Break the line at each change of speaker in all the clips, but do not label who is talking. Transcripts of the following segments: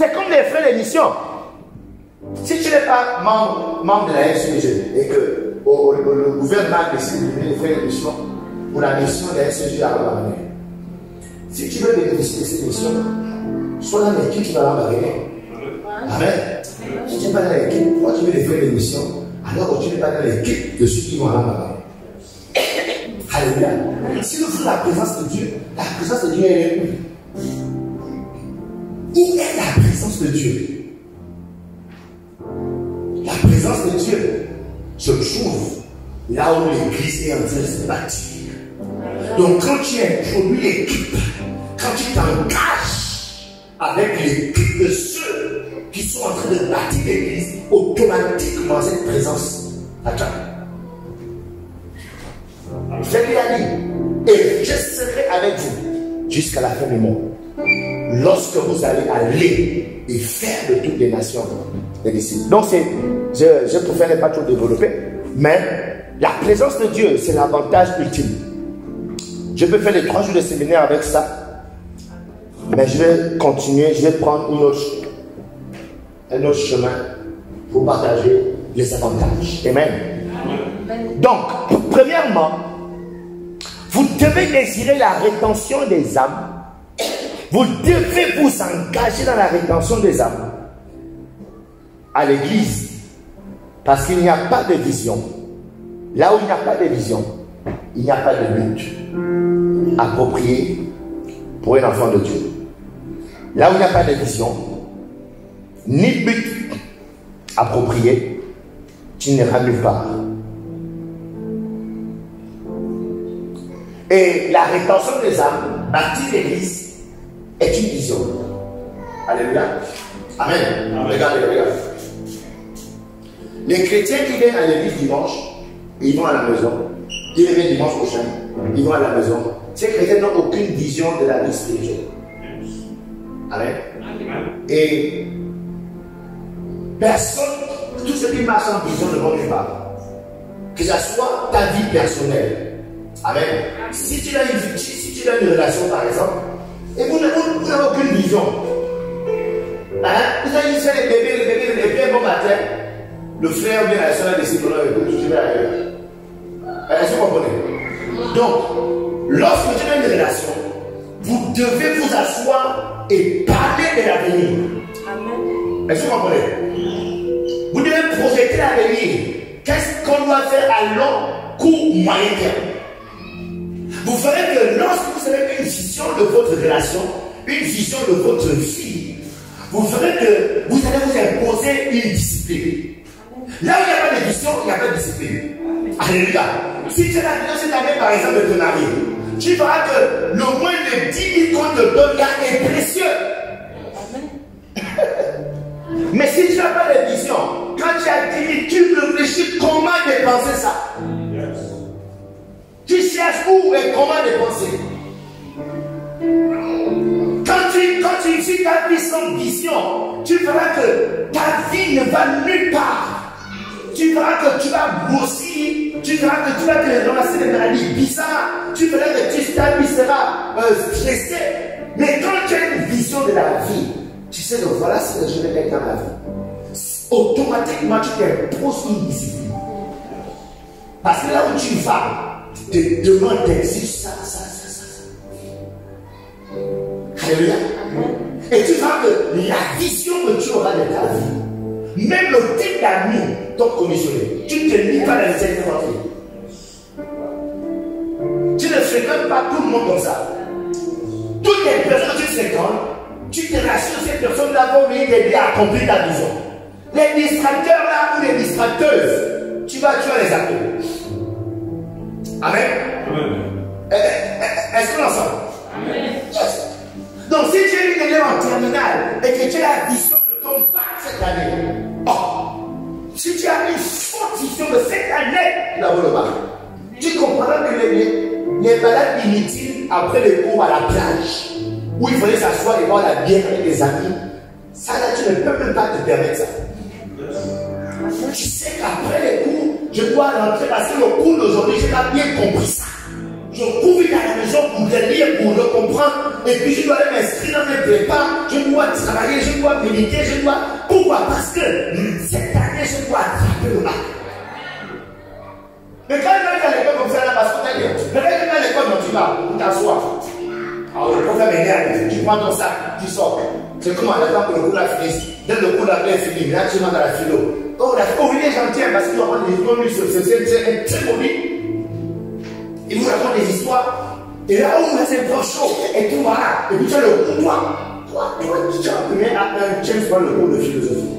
C'est comme les frais d'émission. Si tu n'es pas membre de la SEG et que le gouvernement décide de donner les frais d'émission pour la mission de la SEG à Ramadan, si tu veux bénéficier de cette mission, sois dans l'équipe qui va l'embarquer. Amen. Si tu n'es pas dans l'équipe, pourquoi tu veux les frais d'émission alors que tu n'es pas dans l'équipe de ceux qui vont l'embarquer? Alléluia. Si nous voulons la présence de Dieu est où? Où est la présence de Dieu? La présence de Dieu se trouve là où l'église est en train de se bâtir. Donc quand tu introduis l'équipe, quand tu t'engages avec l'équipe de ceux qui sont en train de bâtir l'église, automatiquement cette présence attend. Je lui ai dit, et je serai avec vous jusqu'à la fin du monde. Lorsque vous allez aller et faire de toutes les nations des disciples. Donc je préfère ne pas trop développer, mais la présence de Dieu, c'est l'avantage ultime. Je peux faire les 3 jours de séminaire avec ça, mais je vais continuer, je vais prendre un autre chemin pour partager les avantages. Amen. Donc, premièrement, vous devez désirer la rétention des âmes. Vous devez vous engager dans la rétention des âmes à l'église, parce qu'il n'y a pas de vision. Là où il n'y a pas de vision, il n'y a pas de but approprié pour un enfant de Dieu. Là où il n'y a pas de vision, ni but approprié, tu n'iras nulle part. Et la rétention des âmes, bâtir l'église, est une vision. Alléluia. Amen. Regardez. Les chrétiens qui viennent à l'église dimanche, ils vont à la maison. Ils reviennent dimanche prochain, ils vont à la maison. Ces chrétiens n'ont aucune vision de la vie spirituelle. Amen. Et personne, tous ceux qui marchent en vision ne vont nulle part. Que ce soit ta vie personnelle. Amen. Si tu as une relation, par exemple, et vous n'avez aucune vision. Hein? Vous avez dit ça, les bébés, un bon matin, le frère ou bien la soeur décide de je vais ailleurs. Est-ce que vous comprenez? Donc, lorsque tu as une relation, vous devez vous asseoir et parler de l'avenir. Est-ce que vous comprenez? Vous devez projeter l'avenir. Qu'est-ce qu'on doit faire à long, court, moyen terme? Vous verrez que lorsque vous avez une vision de votre relation, une vision de votre vie, vous verrez que vous allez vous imposer une discipline. Là où il n'y a pas de vision, il n'y a pas de discipline. Alléluia. Si tu as la vision cette année, par exemple, de te marier, tu verras que le moins de 10 000 qu'on te donne là est précieux. Mais si tu n'as pas de vision, quand tu as 10 000, tu réfléchis comment dépenser ça. Tu cherches où et comment dépenser. Si ta vie sans vision, tu verras que ta vie ne va nulle part. Tu verras que tu vas grossir, tu verras que tu vas te ramasser des maladies bizarres, tu verras que ta vie sera stressée. Mais quand tu as une vision de la vie, tu sais que voilà ce que je vais être dans la vie. Automatiquement, tu t'imposes une discipline. Parce que là où tu vas, te demande d'exiger ça. Alléluia. Et tu verras que la vision que tu auras de ta vie, même le type d'amis t'ont commissionné. Tu ne te lis pas dans les événements. Tu ne fréquentes pas tout le monde comme ça. Toutes les personnes que tu fréquentes, tu te rassures que ces personnes-là vont venir t'aider à accomplir ta vision. Les distracteurs là ou les distracteuses, tu vas les appeler. Amen. Est-ce qu'on ensemble? Amen. Yes. Donc si tu es une élève en terminale et que tu as la vision de ton bac cette année, si tu as une forte vision de cette année, tu vas le bac. Tu comprendras que les balades inutiles après les cours à la plage, où il fallait s'asseoir et boire la bière avec des amis, ça là tu ne peux même pas te permettre ça. Tu sais qu'après les cours, je dois rentrer parce que le cours d'aujourd'hui, je n'ai pas bien compris ça. Je Je cours à la maison pour le lire, pour le comprendre. Et puis je dois aller m'inscrire dans mes prépas. Je dois travailler, je dois méditer, je dois. Pourquoi? Parce que cette année, je dois attraper le bac. Mais quand tu vas à l'école comme ça, là, parce que tu as dit, mais quand tu vas à l'école, non, tu vas, tu t'assois. Alors le professeur m'énerve, tu prends ton sac, tu sors. C'est comment attends que le cours la finisse. Dès le cours la est fini, là tu vas dans la philo. Oh, il est gentil parce qu'il raconte des histoires, c'est très beau livre. Il vous raconte des histoires. Et là, oh, là c'est trop chaud. Et tout voilà. Et puis tu as le cours, toi, tu as appris à un James Bond le cours de philosophie.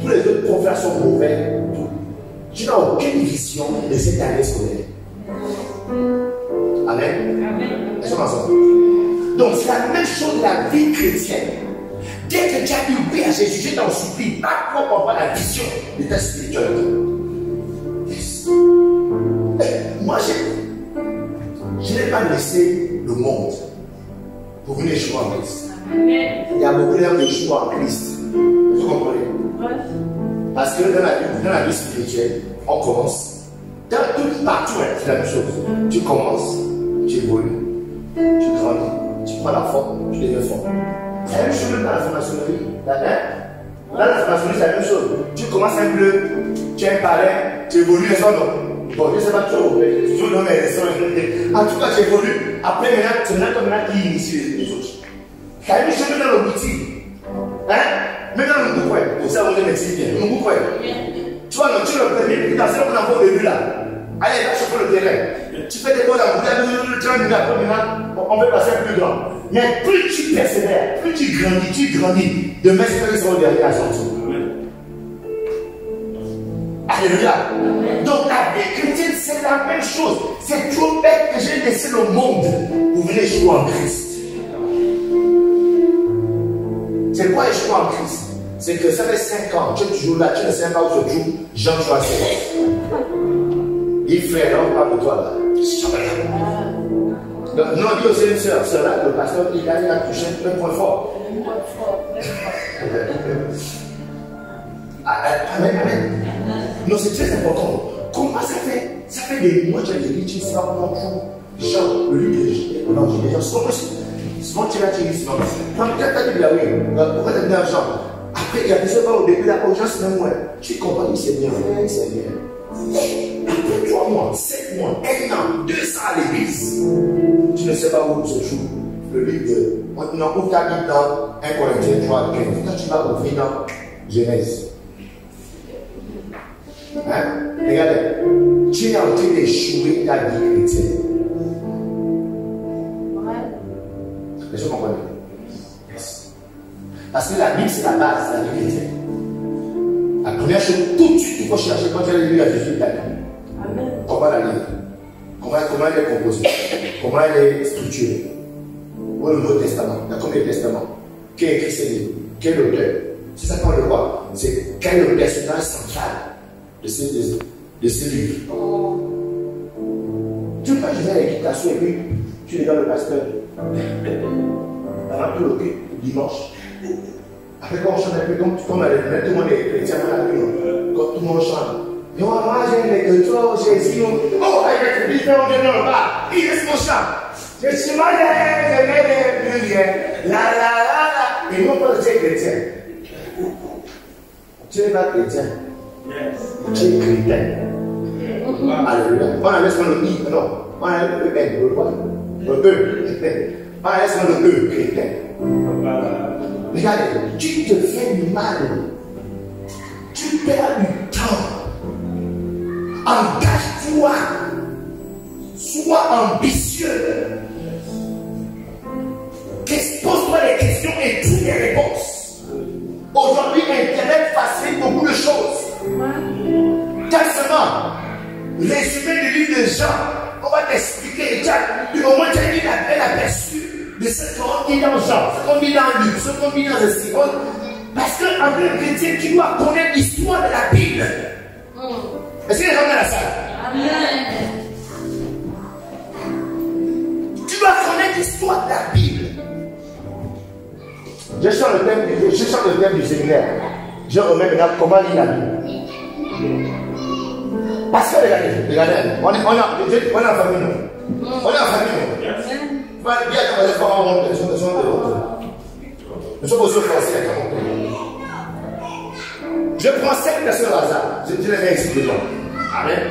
Tous les autres professeurs sont mauvais. Tu n'as aucune vision de cette année scolaire. Amen. Est-ce qu'on ensemble? Donc c'est la même chose de la vie chrétienne. Dès que tu as dit oui à Jésus, je t'en supplie, pas pour avoir la vision de ta spiritualité. Yes. Moi, je n'ai pas laissé le monde pour venir échouer en Christ. Il y a beaucoup d'hommes d'échouer en Christ. Vous comprenez? Parce que dans la vie spirituelle, on commence. Dans tout partout, c'est la même chose. Tu commences, tu évolues, tu grandis, tu prends la forme, tu deviens fort. C'est la même chose dans la franc-maçonnerie. Dans la franc-maçonnerie, c'est la même chose. Tu commences un bleu, tu es un parrain, tu évolues les autres. Bon, je ne sais pas trop, mais tu veux donner les autres. En tout cas, tu évolues. Après, maintenant, qui initie les autres. C'est la même chose dans le boutique. Maintenant, nous nous pour ça, on est métier bien. Nous nous tu vois, tu le premier, dans ce qu'on a fait au début là. Allez, va chauffer le terrain. Tu fais des bonnes amours, le 30 minutes après, maintenant, on peut passer plus grand. Mais plus tu persévères, plus tu grandis. Demain, c'est que les seront derrière la sortie. Alléluia. Donc, la vie chrétienne, c'est la même chose. C'est trop bête que j'ai laissé le monde pour venir échouer en Christ. C'est quoi échouer en Christ? C'est que ça fait 5 ans, tu es toujours là, tu ne sais pas où se trouve Jean 3. Il fait, on parle de toi là. Donc, non, il y a aussi une soeur, là, le pasteur, il a touché un point fort. Amen. Non, c'est très important. Comment ça fait? Ça fait des mois que j'ai dit, tu ne sais pas comment on trouve Jean, le livre de l'évangile des gens. Souvent, tu l'as dit, souvent. Quand tu as dit, oui, pourquoi tu as dit un Jean? Après, il y a des fois au début, la conscience, même moi, tu comprends, il s'est bien fait, il s'est bien. Après 3 mois, 7 mois, 1 an, 2 ans à l'église, tu ne sais pas où se trouve le livre de. On ouvre ta Bible dans 1 Corinthiens 3, 15. Quand tu vas ouvrir dans Genèse. Regardez, tu es en train d'échouer ta vie chrétienne. Est-ce que vous comprenez? Yes. Parce que la Bible, c'est la base de la vie chrétienne. La première chose, tout de suite, il faut chercher quand tu as lu la Jésus de la Bible. Comment la lire? Comment elle est composée? Comment elle est structurée? Où est le Nouveau Testament? Il y a combien de testaments? Qui a écrit ces livres? Quel est l'auteur? C'est ça qu'on le voit. C'est quel est le personnage central de ces livres. Tu ne peux pas juste aller l'équitation et puis tu es dans le pasteur. Avant tout le dimanche. Après quand on chante un peu comme tout le monde est chrétien, quand tout le monde chante. Et on va manger que toi, Jésus. Oh, avec le différent de nos pas. Il est mon chant. Je suis malade, je n'ai plus rien. La. Et moi, je suis chrétien. Tu n'es pas chrétien. Tu es chrétien. Alléluia. On a laissé le i, non. On a laissé le n, le quoi? Le e. On a laissé le e, chrétien. Regarde, tu te fais du mal. Tu perds du temps. Engage-toi. Sois ambitieux. Pose-toi des questions et trouve des réponses. Aujourd'hui, Internet facilite beaucoup de choses. Tellement, résumé du livre de Jean, on va t'expliquer. Au moins, tu as eu l'aperçu de ce qu'on dit dans Jean, ce qu'on dit dans Luc, ce qu'on dit dans le Simon. Parce qu'en tant que chrétien, tu dois connaître l'histoire de la Bible. Est-ce que les gens dans la salle? Amen. Tu dois connaître l'histoire de la Bible. Je sens le thème du séminaire. Je remets maintenant comment lire la Bible. Parce que regardez, on est en famille. On est en famille. Nous sommes aux autres français. Je prends 5 personnes au hasard. Je les mets ici dedans. Amen.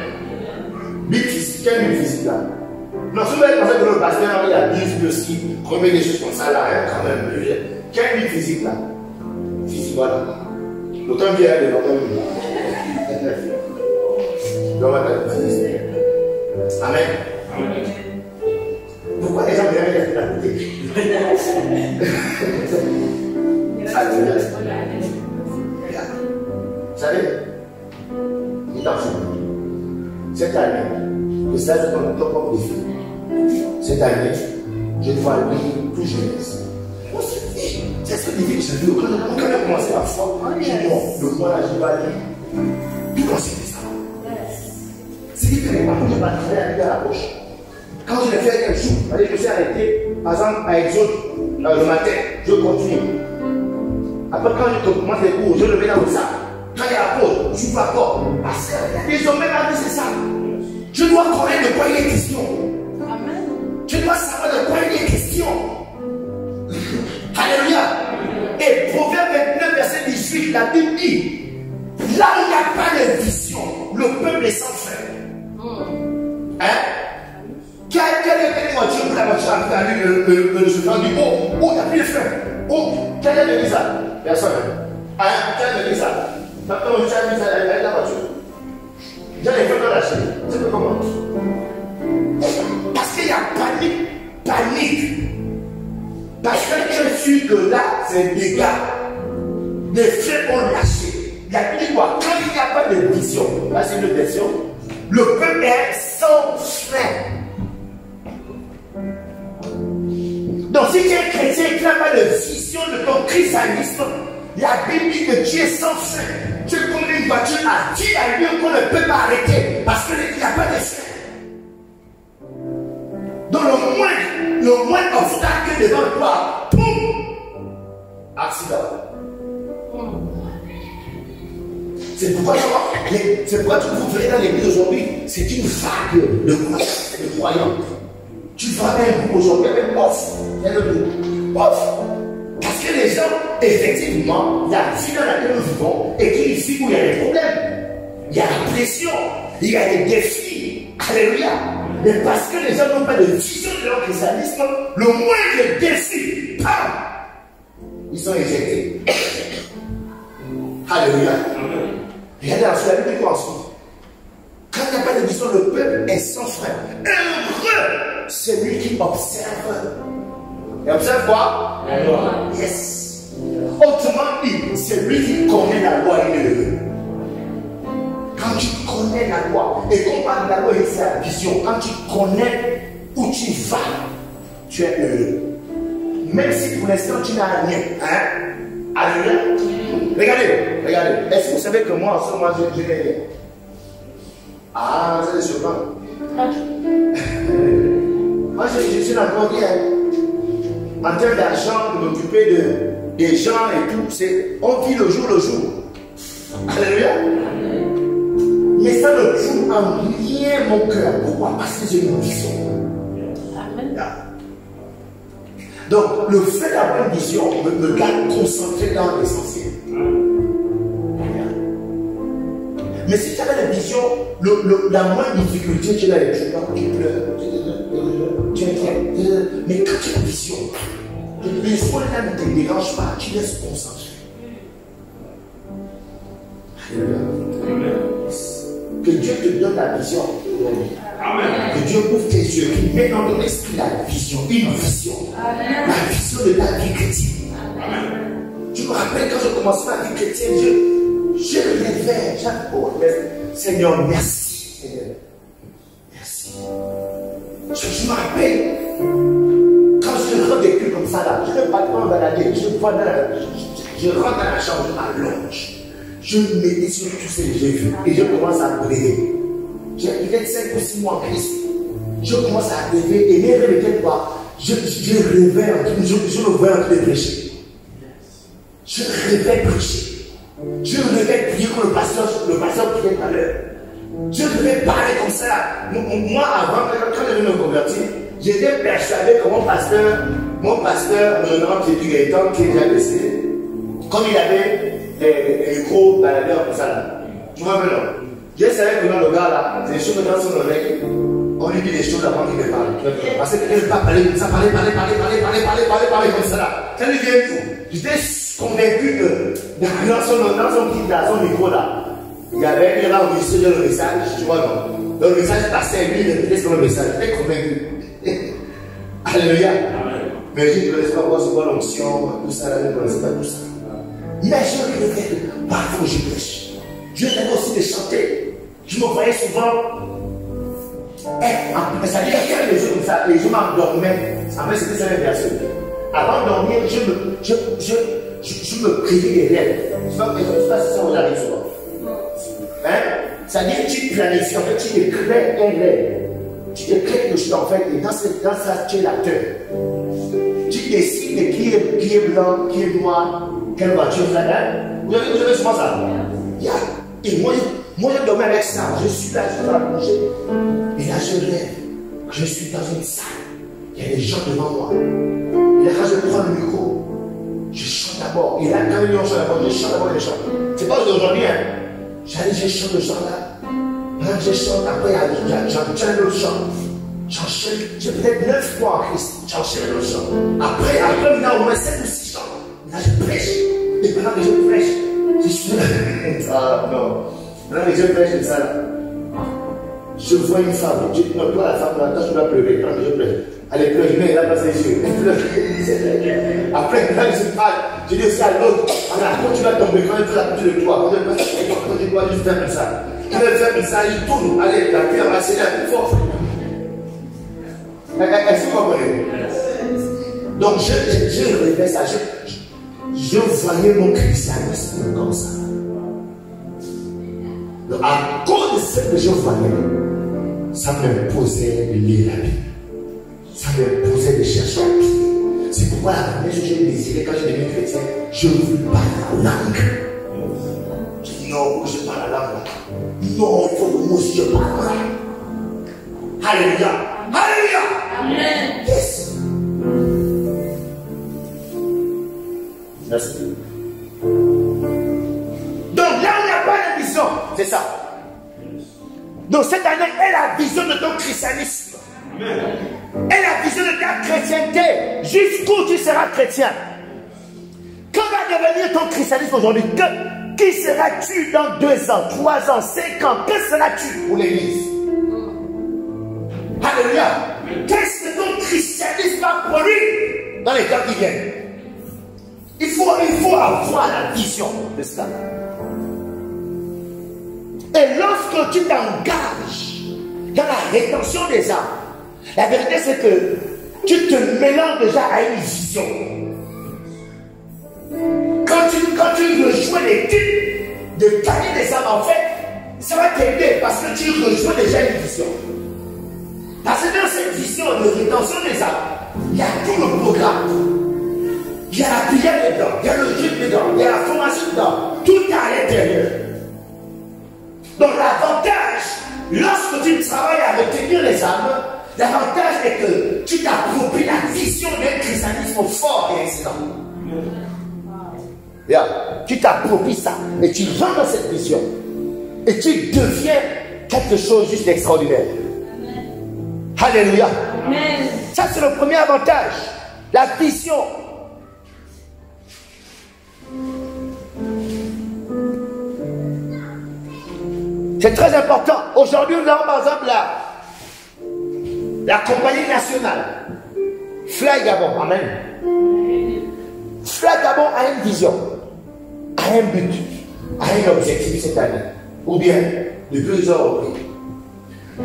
Big physique. Quel big physique là? Non, si vous avez pensé que le pasteur, il a 10 de ski, remet des choses comme ça là, hein, quand même. Quel big physique là? Physique, voilà. L'automne vient de l'automne. Amen. Pourquoi les gens viennent rester à côté? Alléluia. Vous savez, cette année, et ça je donne ton propre défi. Cette année, je dois lire tout jeunesse. C'est ce que dit que je veux. Quand on a commencé la foi, je dis non, le mois là, je vais lire. Tout quand c'était ça. C'est différent. Quand je vais travailler à la poche. Quand je l'ai fait quelque chose, je me suis arrêté, par exemple, à Exode, le matin, je continue. Après, quand je commence les cours, je le mets dans le sac. Quand il y a la pause, je suis pas encore. Parce que les hommes même dit c'est ça. Je dois connaître de quoi il est question. Amen. Je dois savoir de quoi il est question. Alléluia. Et Proverbe 29, verset 18, la Bible dit, là où il n'y a pas de vision, le peuple est sans fin. Hein? Quel est le moitié pour la voiture à le chemin du haut? Où il n'y a plus de frein? Où? Quelle est l'église là? Personne. Hein? Quelle est l'église là? Maintenant, je suis avec la voiture. J'ai les freins dans la chaîne. C'est comment? Parce qu'il y a panique. Parce que je suis que là, c'est des dégâts. Les freins ont lâché. Il y a plus quoi? Quand il n'y a pas de vision, là c'est une version, le peuple est sans frein. Donc si tu es chrétien et que tu n'as pas de vision de ton christianisme, la Bible dit que tu es sans frein. Tu conduis une voiture à 10 allures qu'on ne peut pas arrêter parce qu'il n'y a pas de frein. Donc le moindre obstacle devant toi, boum, accident. C'est pourquoi tu vous verrez dans l'église aujourd'hui, c'est une vague de croyants. Tu vas un groupe aujourd'hui avec off. Il y a le groupe off. Parce que les gens, effectivement, il y a la vie dans laquelle nous vivons et qu'il y a ici où il y a des problèmes. Il y a la pression, il y a des défis. Alléluia. Mais parce que les gens n'ont pas de vision de leur christianisme, le moindre défi, bam, ils sont éjectés. Alléluia. Regardez ensuite, la Bible dit ensuite. Quand il n'y a pas de vision, le peuple est sans frein. Heureux celui qui observe. Et observe quoi? La loi. Yes. Autrement dit, celui qui connaît la loi est heureux. Quand tu connais la loi, et qu'on parle de la loi, c'est la vision. Quand tu connais où tu vas, tu es heureux. Même si pour l'instant tu n'as rien. Hein? Alléluia. Regardez. Est-ce que vous savez que moi, en ce moment, j'ai rien? Ah, c'est surprenant. Moi, je suis encore bien. En termes d'argent, de m'occuper des gens et tout, on vit le jour. Alléluia. Mais ça ne joue en rien mon cœur. Pourquoi? Parce que j'ai une vision. Amen. Donc, le fait d'avoir une vision me garde concentré dans l'essentiel. Mais si tu as la vision, la moindre difficulté, tu l'as, tu pleures, tu es inquiet. Mais quand tu as la vision, les problèmes ne te dérangent pas, tu laisses concentrer. Alléluia. Que Dieu te donne la vision. Amen. Que Dieu ouvre tes yeux, qu'il met dans ton esprit la vision, une vision. Amen. La vision de la vie chrétienne. Amen. Tu me rappelles quand je commençais ma vie chrétienne, je rêvais, Seigneur, merci. Seigneur, merci. Je me rappelle, quand je rentre des culs comme ça là, je ne vais pas te balader, je rentre dans la chambre, je m'allonge. Je médite sur tout ce que j'ai vu et je commence à rêver. J'ai peut-être 5 ou 6 mois en Christ. Je commence à rêver et mes rêves étaient quoi? Je rêvais, je me voyais en train de prêcher. Je rêvais prêcher. Je rêvais prier comme le pasteur priait tout à l'heure. Je devais parler comme ça. Moi, avant, quand je venais me convertir, j'étais persuadé que mon pasteur, le nom qui est du Gaëtan, qui est déjà décédé, comme il avait des gros baladeurs comme ça là. Tu vois maintenant, je savais que le gars là, c'est des choses dans son oreille. On lui dit des choses avant qu'il me parle. Parce qu'il ne veut pas parler comme ça, parler comme ça là. Ça lui vient tout. J'étais convaincu que dans son micro là, il y avait un enregistré dans le message, tu vois non. Le message passait, lui, il était sur le message. J'étais convaincu. Alléluia. Mais je ne connaissais pas quoi, c'est quoi l'onction, tout ça là, je ne connaissais pas tout ça. Imagine que le fait que parfois je prêche. Dieu m'aide aussi de chanter. Je me voyais souvent. Ça dit qu'il y a des jours comme ça, les gens m'endormaient. En fait, c'était ça l'inversion. Avant de dormir, je me privais des rêves. Je ne sais pas si ça vous arrive souvent. Hein? Ça dit que tu planifies, en fait, tu te crées un rêve. Tu te crées quelque chose, en fait, et dans ça, tu es l'acteur. Tu décides de qui est blanc, qui est noir, quelle voiture ça a. Vous avez souvent ça? Et moi, je dormais avec ça. Je suis là, je suis dans la plongée. Et là, je rêve. Je suis dans une salle. Il y a des gens devant moi. Et là, quand je prends le micro, je chante d'abord. Et là, quand ils chante d'abord, je chante d'abord les chants. C'est pas aujourd'hui, hein. Je chante le chant là. Là, je chante, après, j'enchaîne le chant. J'enchaîne, j'ai peut-être 9 fois en Christ. J'enchaîne le chant. Après, il y a au moins 7 ou 6 chants. Là, je prêche. Et pendant que je prêche, je suis là. Ah non. Pendant que je prêche, c'est ça là. Je vois une femme. Je dis, non, toi, la femme, là, tu dois pleurer. Pendant que je prêche. Allez, pleure, je mets là dans ses yeux. Après, quand je parle, je dis aussi à l'autre, quand tu vas tomber, quand elle fait la couture de toi, quand elle passe, quand tu dois juste faire comme ça. Quand elle fait comme ça, il tourne. Allez, la pierre va s'élever plus fort. Est-ce que vous comprenez? Donc, je répète ça. Je voyais mon christianisme comme ça. Donc, à cause de ce que je voyais, ça m'imposait de lire la Bible. Ça m'imposait de chercher la Bible. C'est pourquoi la première chose que j'ai désiré quand j'ai devenu chrétien, je veux parler la langue. Je dis non, je parle la langue. Non, il faut que moi aussi je parle la langue. Alléluia. Alléluia. Amen. Yes. Merci. Donc là, on n'a pas de vision. C'est ça. Donc cette année est la vision de ton christianisme. Est la vision de ta chrétienté. Jusqu'où tu seras chrétien. Que va devenir ton christianisme aujourd'hui? Qui seras-tu dans 2 ans, 3 ans, 5 ans? Que seras-tu pour l'église? Alléluia. Qu'est-ce que ton christianisme va produire dans les temps qui viennent? Il faut avoir la vision de cela. Et lorsque tu t'engages dans la rétention des âmes, la vérité c'est que tu te mélanges déjà à une vision. Quand tu rejoins l'équipe de gagner des âmes, en fait, ça va t'aider parce que tu rejoins déjà une vision. Parce que dans cette vision de rétention des âmes, il y a tout le programme. Il y a la prière dedans, il y a le rythme dedans, il y a la formation dedans. Tout est à l'intérieur. Donc l'avantage, lorsque tu travailles à retenir les âmes, l'avantage est que tu t'appropries la vision d'un christianisme fort et excellent. Yeah. Tu t'appropries ça et tu rentres dans cette vision. Et tu deviens quelque chose juste d'extraordinaire. Alléluia. Amen. Ça c'est le premier avantage. La vision. C'est très important. Aujourd'hui, nous avons par exemple la compagnie nationale. Fly Gabon. Amen. Fly Gabon a une vision, a un but, a un objectif cette année. Ou bien, de plusieurs reprises.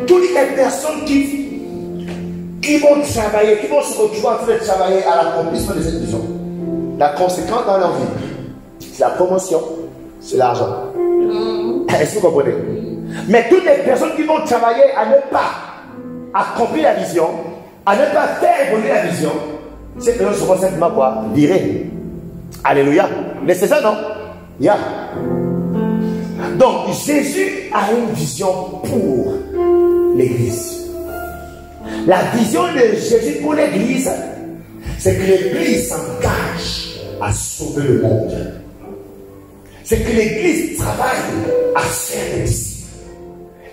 Toutes les personnes qui vont travailler, qui vont se retrouver en train de travailler à l'accomplissement de cette vision. La conséquence dans leur vie, c'est la promotion, c'est l'argent. Est-ce que vous comprenez? Mais toutes les personnes qui vont travailler à ne pas accomplir la vision, à ne pas faire évoluer la vision, ces personnes seront simplement quoi? Virées. Alléluia. Mais c'est ça, non? Yeah. Donc, Jésus a une vision pour l'église. La vision de Jésus pour l'église, c'est que l'église s'engage à sauver le monde. C'est que l'église travaille à faire des disciples.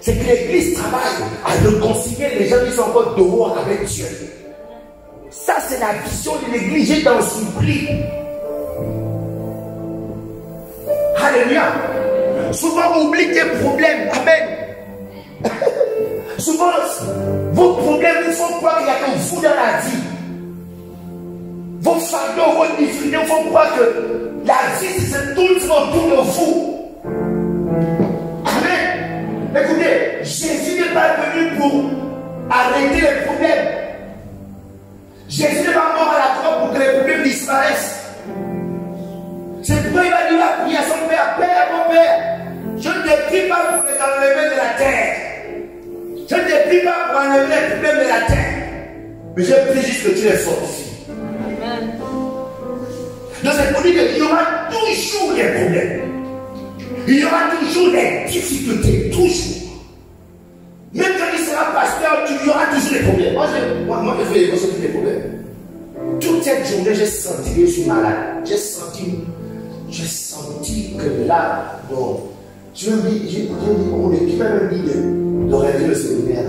C'est que l'église travaille à réconcilier les gens qui sont encore dehors avec Dieu. Ça, c'est la vision de l'église. J'ai dans son prix. Alléluia. Souvent, on oublie tes problèmes. Amen. Souvent, vos problèmes vous font croire qu'il n'y a que vous dans la vie. Vos fardeaux, vos difficultés vous font croire que la vie, c'est tout le temps autour de vous. Amen. Écoutez, Jésus n'est pas venu pour arrêter les problèmes. Jésus n'est pas mort à la croix pour que les problèmes disparaissent. C'est pourquoi il va dire à prier à son Père, Père, mon Père, je ne te prie pas pour les enlever de la terre. Je ne te prie pas pour enlever les problèmes de la terre. Mais je prie juste que tu les fortifies. Amen. Donc c'est pour dire qu'il y aura toujours des problèmes. Il y aura toujours des difficultés, toujours. Même quand il sera pasteur, il y aura toujours des problèmes. Moi, je fais tous les problèmes. Toute cette journée, j'ai senti que je suis malade. J'ai senti que là, bon, j'ai dit, qui m'a même dit de réaliser le séminaire.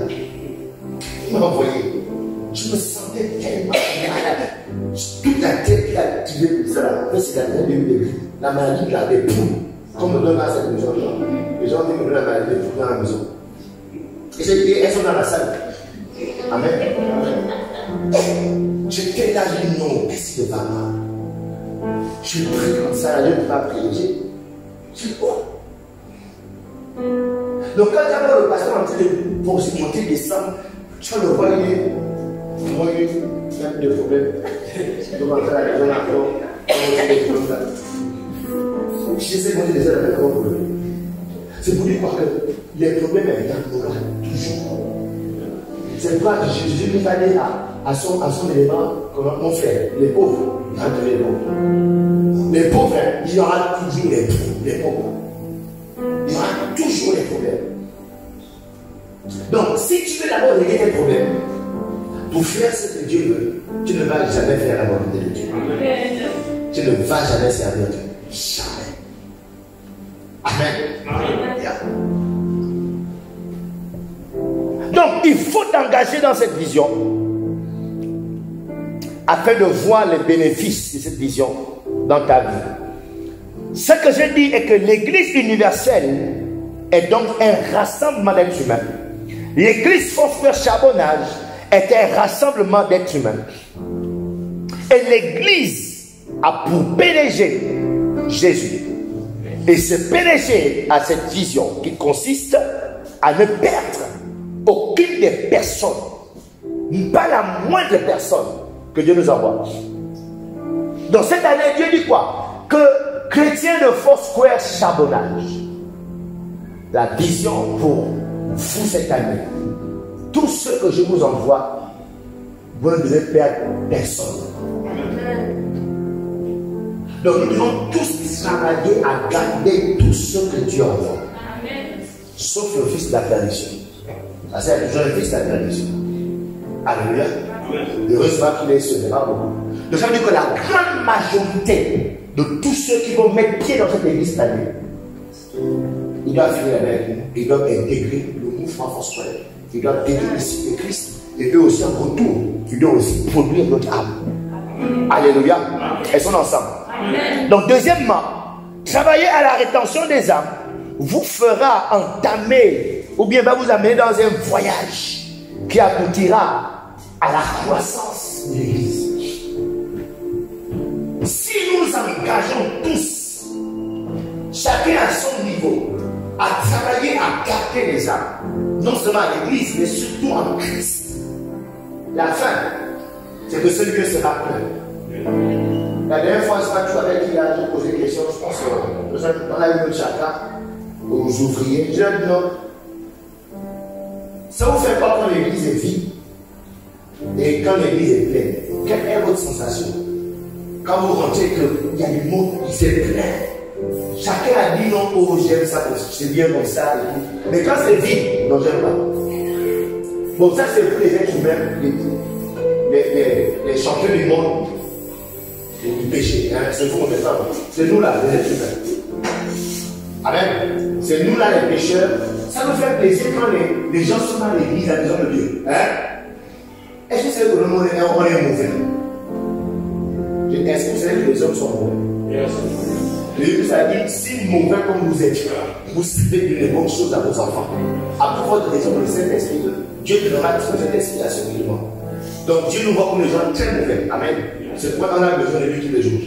Il m'a envoyé. Je me sentais tellement malade. Toute la tête qui a activé tout ça, c'est la tête de début. La maladie qui avait tout. Comme on donne à cette maison, les gens disent que la maladie est dans la maison. Et j'ai dit, elles sont dans la salle. Amen. J'étais là, j'ai dit non, qu'est-ce qui va mal? Je prie comme ça, je ne peux pas prier. J'ai dit, oh. Donc quand d'abord le pasteur en train de monter, descendre, tu vas le voir, il y a des problèmes. Je vais rentrer à la maison encore. J'essaie de monter des ailes avec un problème. C'est pour dire quoi que les problèmes, il y en aura toujours. C'est pourquoi Jésus lui fallait à son élément, comme mon frère, les pauvres, les pauvres. Les pauvres, il y aura toujours les pauvres. Il y aura toujours les problèmes. Donc, si tu veux d'abord régler tes problèmes, pour faire ce que Dieu veut, tu ne vas jamais faire la volonté de Dieu. Tu ne vas jamais servir Dieu. Jamais. Amen. Donc, il faut t'engager dans cette vision afin de voir les bénéfices de cette vision dans ta vie. Ce que je dis est que l'Église universelle est donc un rassemblement d'êtres humains. L'Église Foursquare Charbonnage est un rassemblement d'êtres humains. Et l'Église a pour PDG Jésus. Et ce PDG a cette vision qui consiste à ne perdre aucune des personnes, pas la moindre personne que Dieu nous envoie. Donc cette année, Dieu dit quoi? Que chrétiens de Foursquare Charbonnage, la vision pour vous cette année, tout ce que je vous envoie, vous ne devez perdre personne. Donc nous devons tous travailler à garder tout ce que Dieu envoie. Sauf le fils de la perdition. C'est toujours le fils de la perdition. Alléluia. Heureusement qu'il est sauvé, pas beaucoup. Donc ça veut dire que la grande majorité de tous ceux qui vont mettre pied dans cette église cette année, ils doivent finir avec nous, ils doivent intégrer le mouvement Foursquare, ils doivent intégrer le Christ, et eux aussi en retour, ils doivent aussi produire notre âme. Alléluia. Elles sont ensemble. Amen. Donc deuxièmement, travailler à la rétention des âmes vous fera entamer ou bien va vous amener dans un voyage qui aboutira à la croissance de l'Église. Si nous nous engageons tous, chacun à son niveau, à travailler à garder les âmes, non seulement à l'Église, mais surtout en Christ, la fin, c'est que ce lieu sera plein. La dernière fois, c'est pas tout avec qui a posé des questions, je pense qu'on a eu notre chacun aux ouvriers. Je dis non. Ça vous fait pas quand l'église est vide et quand l'église est pleine? Quelle est votre sensation? Quand vous rentrez qu'il y a du monde qui s'est plein, Chacun a dit non, oh j'aime ça, c'est bien comme ça. Et tout. Mais quand c'est vide, non, j'aime pas. Bon, ça c'est pour les êtres humains, les champions du monde du péché. Hein? C'est vous, on est ça. C'est nous là, les êtres humains. Amen. C'est nous là, les pécheurs. Ça nous fait plaisir quand les gens sont dans l'église, à la maison de Dieu. Hein? Est-ce que c'est que le monde est mauvais? Est-ce que vous savez que les hommes sont mauvais? Yes. Jésus a dit, si mauvais comme vous êtes, vous citez les bonnes choses à vos enfants. Après votre raison, le Saint-Esprit, Dieu donnera ce Saint-Esprit à ce monde. Donc Dieu nous voit comme des gens très mauvais. Amen. C'est pourquoi on a besoin de lui tous les jours.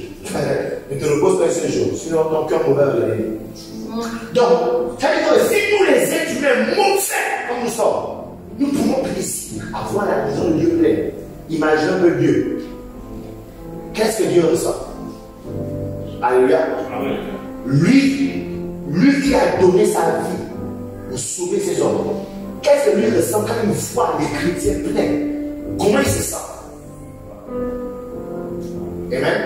Ne te repose pas un seul jour, sinon ton cœur mauvais va venir. Donc, si nous les êtres humains mauvais comme nous sommes, nous pouvons plaisir à voir la maison de Dieu pleine. Imaginons le Dieu. Qu'est-ce que Dieu ressent? Alléluia. Lui qui a donné sa vie pour sauver ses hommes. Qu'est-ce que lui ressent quand il voit les chrétiens pleins? Comment il se sent? Amen.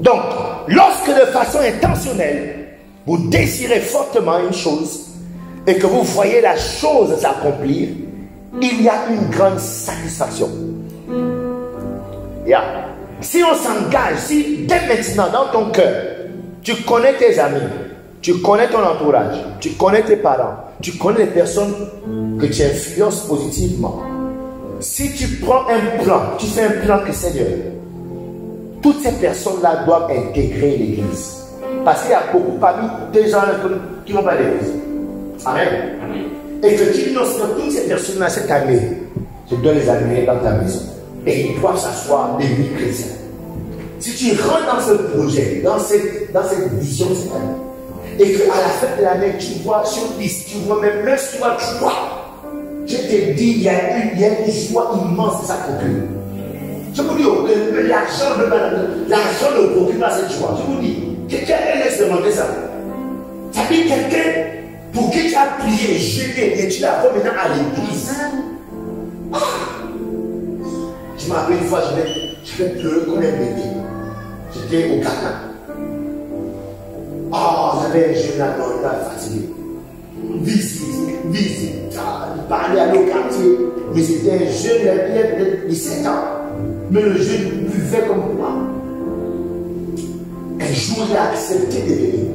Donc, lorsque de façon intentionnelle, vous désirez fortement une chose et que vous voyez la chose s'accomplir, il y a une grande satisfaction. Yeah. Si on s'engage, si dès maintenant dans ton cœur, tu connais tes amis, tu connais ton entourage, tu connais tes parents, tu connais les personnes que tu influences positivement. Si tu prends un plan, tu fais un plan que Seigneur, toutes ces personnes-là doivent intégrer l'église. Parce qu'il y a beaucoup parmi des gens qui n'ont pas l'église. Amen. Et que tu annonces que toutes ces personnes-là cette année, tu dois les amener dans ta maison. Et ils doivent s'asseoir des 8 chrétiens. Si tu rentres dans ce projet, dans cette vision cette année, et qu'à la fin de l'année, tu vois sur 10, tu vois même si tu vois 3, je te dis, il y a une joie immense de s'accomplir. Je vous dis, l'argent ne procure pas cette joie. Je vous dis, quelqu'un a expérimenté ça. Ça dit quelqu'un pour qui tu as prié, jeûné, et tu l'as fait maintenant à l'église. Je me rappelle une fois, je vais pleurer comme un bébé. J'étais au Ghana. J'avais un jeune là, il était fatigué. Visite, il parlait à nos quartiers, mais c'était un jeune, il avait peut-être 17 ans. Mais le jeune buvait comme moi. Un jour, il a accepté de venir.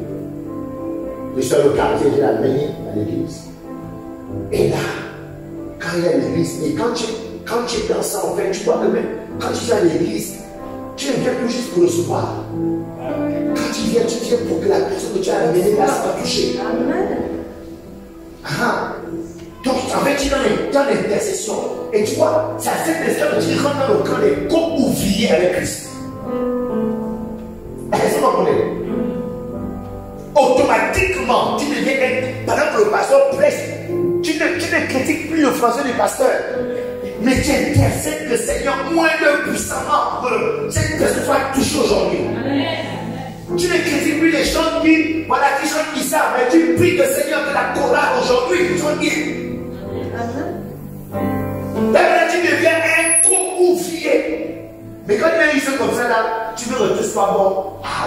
Je suis dans le quartier, je l'ai amené à l'église. Et là, quand il est à l'église, et quand tu es dans ça, en fait, tu vois que même quand tu es à l'église, tu ne viens plus juste pour recevoir. Quand tu viens pour que la personne que tu as amenée là soit touchée. Donc, en fait, tu es dans l'intercession. Et tu vois, c'est à cette personne que tu rentres dans le camp des co-ouvriers avec Christ. Est-ce que vous comprenez? Automatiquement, tu deviens, pendant que le pasteur prêche, tu ne critiques plus le français du pasteur. Mais tu intercèdes le Seigneur moins puissamment pour que cette personne soit touchée aujourd'hui. Tu ne critiques plus les gens qui chantent bizarre, mais tu pries le Seigneur que la chorale aujourd'hui soit bien. Là, tu deviens un co-ouvrier. Mais quand il y a une chose comme ça, là, tu veux retrouver pas bon.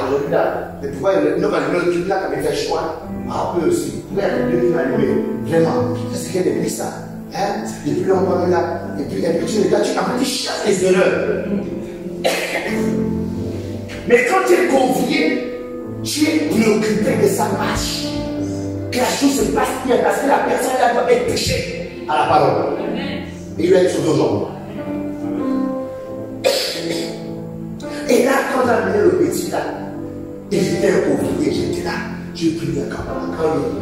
Aujourd'hui, là, mais pourquoi il y a le truc là, quand il fait choix, un peu aussi. Pourquoi il y a des trucs allumés? Vraiment, c'est ce qu'il y a des ça. Hein? Depuis longtemps, là, et puis tu regardes, tu cherches les erreurs. Mais quand tu es convié, tu es préoccupé que ça marche. Que la chose se passe bien parce que la personne là doit être touchée à la parole. Et il va être sauvé aujourd'hui. Et là, quand on a amené le petit là, et j'étais un ouvrier, j'étais là, je priais quand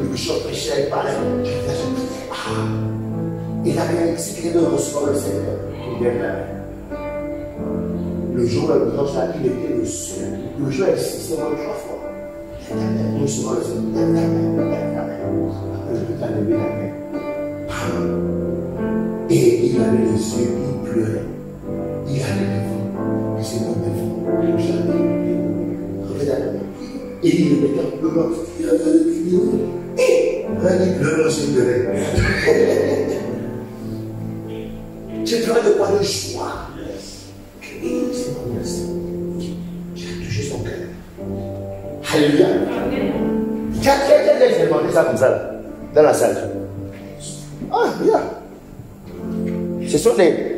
le bishop prêchait, il parlait, j'étais là, je priais. Il avait expliqué de recevoir le Seigneur. Il vient là. Le jour où le dimanche là, il était le seul. Le jour a existé moins 3 fois. Recevoir le Seigneur. Après, je peux t'enlever la main. Et il avait les yeux, il pleurait. Il allait devant. Il s'est mis devant. Le jardin. Et il répétait un peu l'autre. Et il pleurait, il pleurait. Tu es en train de voir le choix. C'est mon merci. Alléluia. Qui a demandé ça comme ça, là, dans la salle? Ah, bien.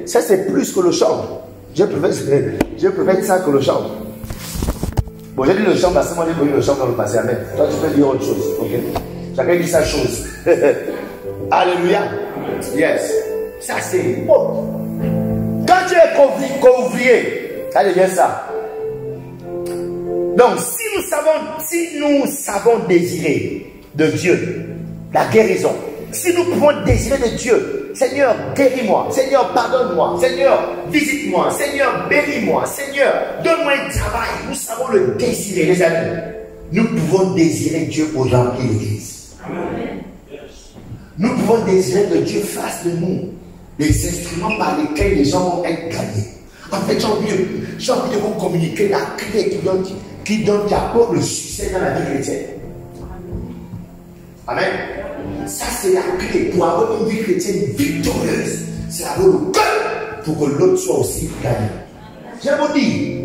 Ça, c'est plus que le chant. Je préfère ça que le chant. Bon, j'ai dit le chant parce que moi, j'ai connu le chant dans le passé. Amen. Toi, tu peux dire autre chose. Ok? Chacun dit sa chose. Alléluia. Yes. Ça, c'est bon. Quand tu es co-ouvrier, ça devient ça. Donc, si nous savons désirer de Dieu la guérison, si nous pouvons désirer de Dieu, Seigneur, guéris-moi, Seigneur, pardonne-moi, Seigneur, visite-moi, Seigneur, bénis-moi, Seigneur, donne-moi un travail, nous savons le désirer, les amis. Nous pouvons désirer Dieu pour remplir l'église. Nous pouvons désirer que Dieu fasse de nous les instruments par lesquels les gens vont être gagnés. En fait, j'ai envie de vous communiquer la clé qui apporte le succès dans la vie chrétienne. Amen. Ça, c'est la clé pour avoir une vie chrétienne victorieuse. C'est avoir le cœur pour que l'autre soit aussi gagné. Je vous dis,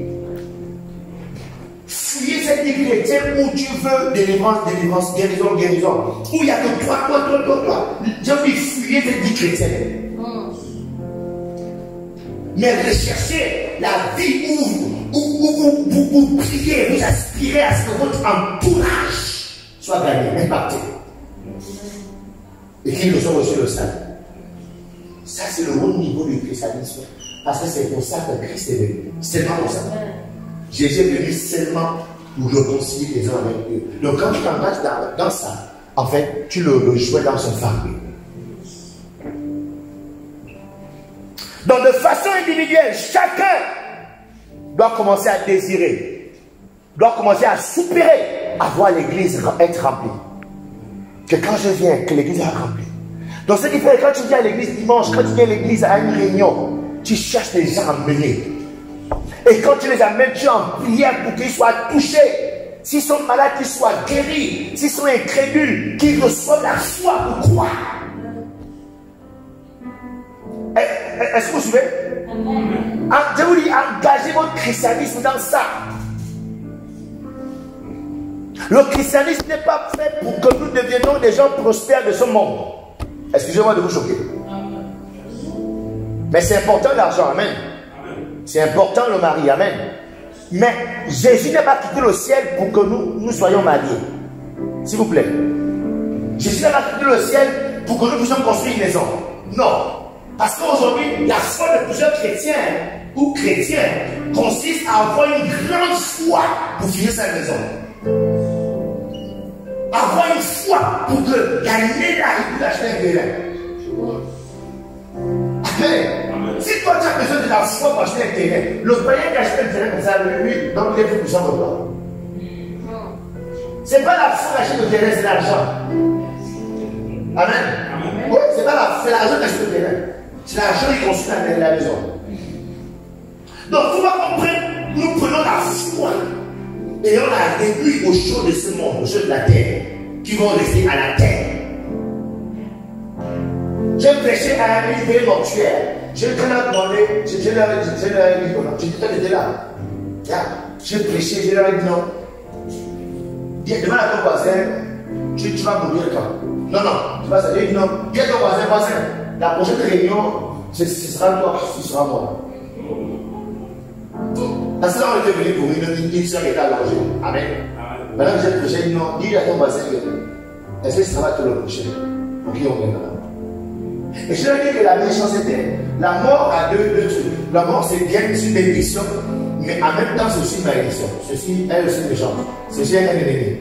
fouiller cette vie chrétienne où tu veux délivrance, guérison, où il n'y a que toi. J'ai envie de fouiller cette vie chrétienne. Mais recherchez la vie où vous priez, vous aspirez à ce que votre entourage soit gagné, impacté. Et qu'ils le sont reçus le salut. Ça, c'est le haut niveau du christianisme. Parce que c'est pour ça que Christ est venu. Seulement pour ça. Jésus est venu seulement pour réconcilier les uns avec eux. Donc, quand tu t'engages dans ça, en fait, tu le rejoins dans son fardeau. Donc, de façon individuelle, chacun doit commencer à désirer, doit commencer à soupirer, à voir l'église être remplie. Que quand je viens, que l'église est remplie. Donc, ce qui fait que quand tu viens à l'église dimanche, quand tu viens à l'église à une réunion, tu cherches les gens à mener. Et quand tu les amènes, tu es en prière pour qu'ils soient touchés. S'ils sont malades, qu'ils soient guéris. S'ils sont incrédules, qu'ils reçoivent la foi pour croire. Est-ce que vous suivez? Je vous dis, engagez votre christianisme dans ça. Le christianisme n'est pas fait pour que nous devenions des gens prospères de ce monde. Excusez-moi de vous choquer. Mais c'est important l'argent, amen. C'est important le mari, amen. Mais Jésus n'a pas quitté le ciel pour que nous soyons mariés. S'il vous plaît. Jésus n'a pas quitté le ciel pour que nous puissions construire une maison. Non. Parce qu'aujourd'hui, la foi de plusieurs chrétiens ou chrétiens consiste à avoir une grande foi pour finir sa maison. Avoir une foi pour que l'année là, il puisse acheter un terrain. Amen. Si toi tu as besoin de la foi pour acheter un terrain, le païen qui achète un terrain comme ça, lui, donc il est plus puissant que toi. Ce n'est pas la foi d'acheter le terrain, c'est l'argent. Amen. Oui, c'est pas l'argent qui achète le terrain. C'est l'argent qui construit la maison. Donc, il faut pas comprendre, nous prenons la foi et on la réduit aux choses de ce monde, aux choses de la terre, qui vont rester à la terre. J'ai prêché à un milieu mortuaire. Je leur ai demandé, je leur ai dit, toi t'étais là. J'ai prêché, je leur ai dit non. Demande à ton voisin, tu vas mourir quand? Non, c'est pas ça. J'ai dit non. Dis à ton voisin, la prochaine réunion, ce sera toi, ce sera moi. Parce que là, on était venu pour une soeur qui était allongée. Amen. Maintenant que j'ai prêché, non, dis à ton voisin, est-ce que ça va te le prochain? Pour qui on vient là? Et je leur ai dit que la méchanceté, la mort a deux trucs. La mort, c'est bien une bénédiction, mais en même temps, c'est aussi une malédiction. Ceci est aussi méchant. Ceci est un ennemi.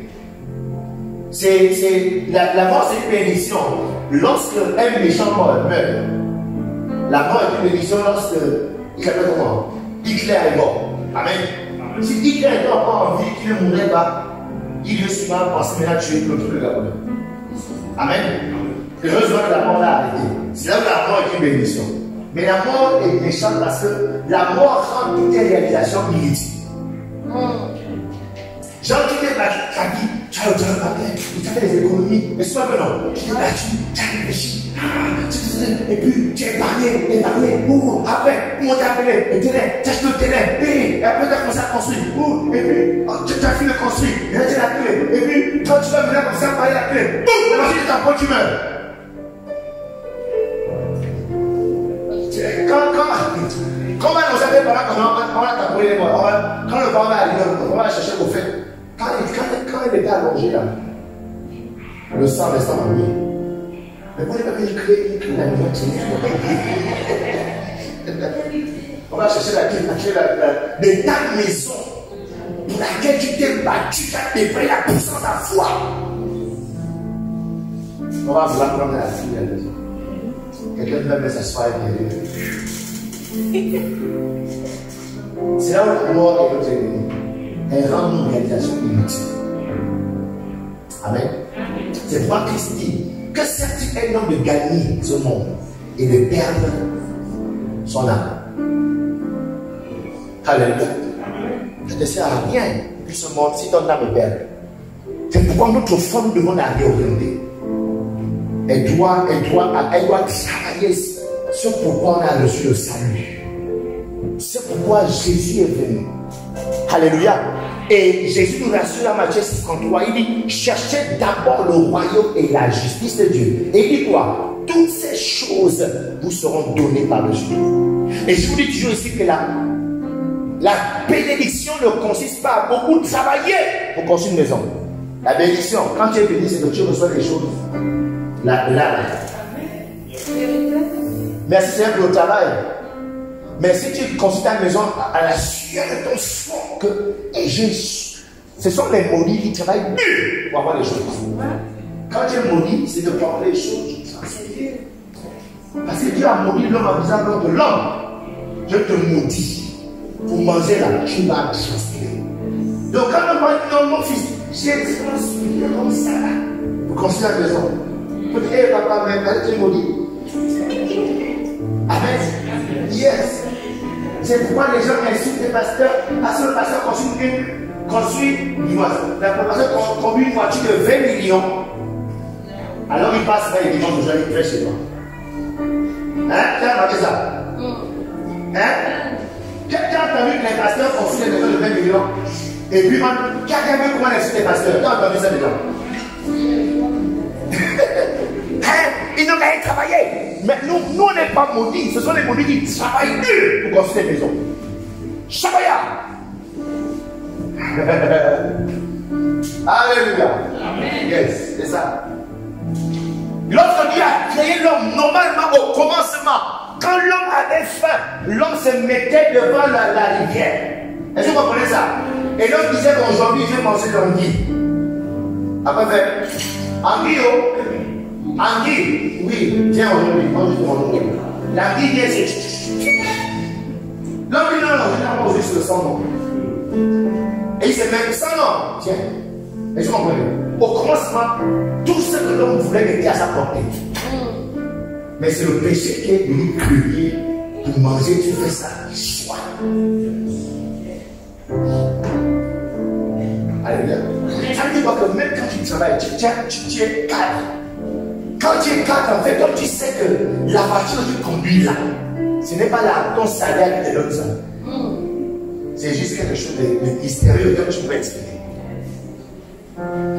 La mort, c'est une bénédiction. Lorsque un méchant meurt, la mort est une bénédiction lorsque Hitler est mort. Amen. Si Hitler est encore en vie, qu'il ne mourrait pas, il ne se pas penser maintenant tuer le truc de la mort. Amen. Heureusement que la mort l'a arrêté. C'est là où la mort est une bénédiction. Mais la mort est méchante parce que la mort rend toutes les réalisations inutiles. Jean qui est tu as le papier, tu as fait des économies. Mais c'est pas que non. Tu as réfléchi. Et puis, tu as épargné. Après, on t'a appelé, le terrain, tu as acheté le terrain. Et après, tu as commencé à construire. Et puis, tu as fini de construire. Et là, tu as la clé. Et puis, quand tu vas venir comme ça, parler la clé. Boum, la machine est en point, tu meurs. Quand on va nous appeler pendant qu'on va t'appeler les morts, quand le parent va arriver, on va chercher au fait. Quand il était allongé là, le sang restant en lui. Mais pourquoi il n'a pas créé la maison? On va chercher la clé de ta maison pour laquelle tu t'es battu, tu as développé la puissance à foi. On va vouloir prendre la fille à la maison. Quelqu'un va mettre sa soirée derrière. C'est là où la mort est notre ennemi. Elle rend nos réalisations inutiles. Amen. C'est pourquoi Christ dit que sert-il un homme de gagner ce monde et de perdre son âme? Alléluia. Ça ne sert à rien que ce monde si ton âme est perdue. C'est pourquoi notre foi, nous devons la réorienter. Elle doit travailler sur pourquoi on a reçu le salut. C'est pourquoi Jésus est venu. Alléluia. Et Jésus nous rassure dans Matthieu 6,33. Il dit, cherchez d'abord le royaume et la justice de Dieu. Et il dit quoi? Toutes ces choses vous seront données par le Dieu. Et je vous dis toujours ici que la bénédiction ne consiste pas à beaucoup travailler pour construire une maison. La bénédiction, quand tu es béni, c'est que tu reçois des choses. Merci Seigneur pour le travail. Mais si tu construis ta maison à la sueur de ton front, ce sont les maudits qui travaillent dur pour avoir les choses. Quand tu es maudit, c'est de prendre les choses. Parce que Dieu a maudit l'homme en disant que l'homme, je te maudis. Pour manger là, tu vas transpirer. Donc quand on parle de mon fils, j'ai transpiré comme ça là, pour construire la maison. Pour dire, hey, papa, mais quand tu es maudit. Amen. Yes. C'est pourquoi les gens insultent les pasteurs. Parce que le pasteur construit la pasteur conduit une voiture de 20 millions. Alors il passe vers les dimanches où j'allais faire chez toi. Hein? Tu as remarqué ça? Hein? Tu as entendu que les pasteurs construisent des maisons de 20 millions? Et puis, qui a vu comment insulter les pasteurs? Tu as entendu ça déjà? Ils n'ont qu'à y travailler. Mais nous, on n'est pas maudits. Ce sont les maudits qui travaillent dur pour construire des maisons. Shabaya. Alléluia. Yes, c'est ça. Lorsque Dieu a créé l'homme, normalement au commencement, quand l'homme avait faim, l'homme se mettait devant la rivière. Est-ce que vous comprenez ça? Et l'homme disait aujourd'hui, je vais manger l'anguille. Après, anguille, anguille, oui, viens aujourd'hui, mange-toi. L'anguille vient, c'est. L'homme dit non, je vais manger sur le sang. Et il se met sans nom, tiens. Est-ce que vous comprenez? Au commencement, tout ce que l'homme voulait était à sa portée. Mais c'est le péché qui est venu crier pour manger, tu fais ça, soit. Alléluia. Ça veut dire que même quand tu travailles, tu es cadre. Quand tu es cadre, en fait, donc tu sais que la voiture que tu conduis là, ce n'est pas là ton salaire qui te donne ça. C'est juste quelque chose de mystérieux que tu peux expliquer.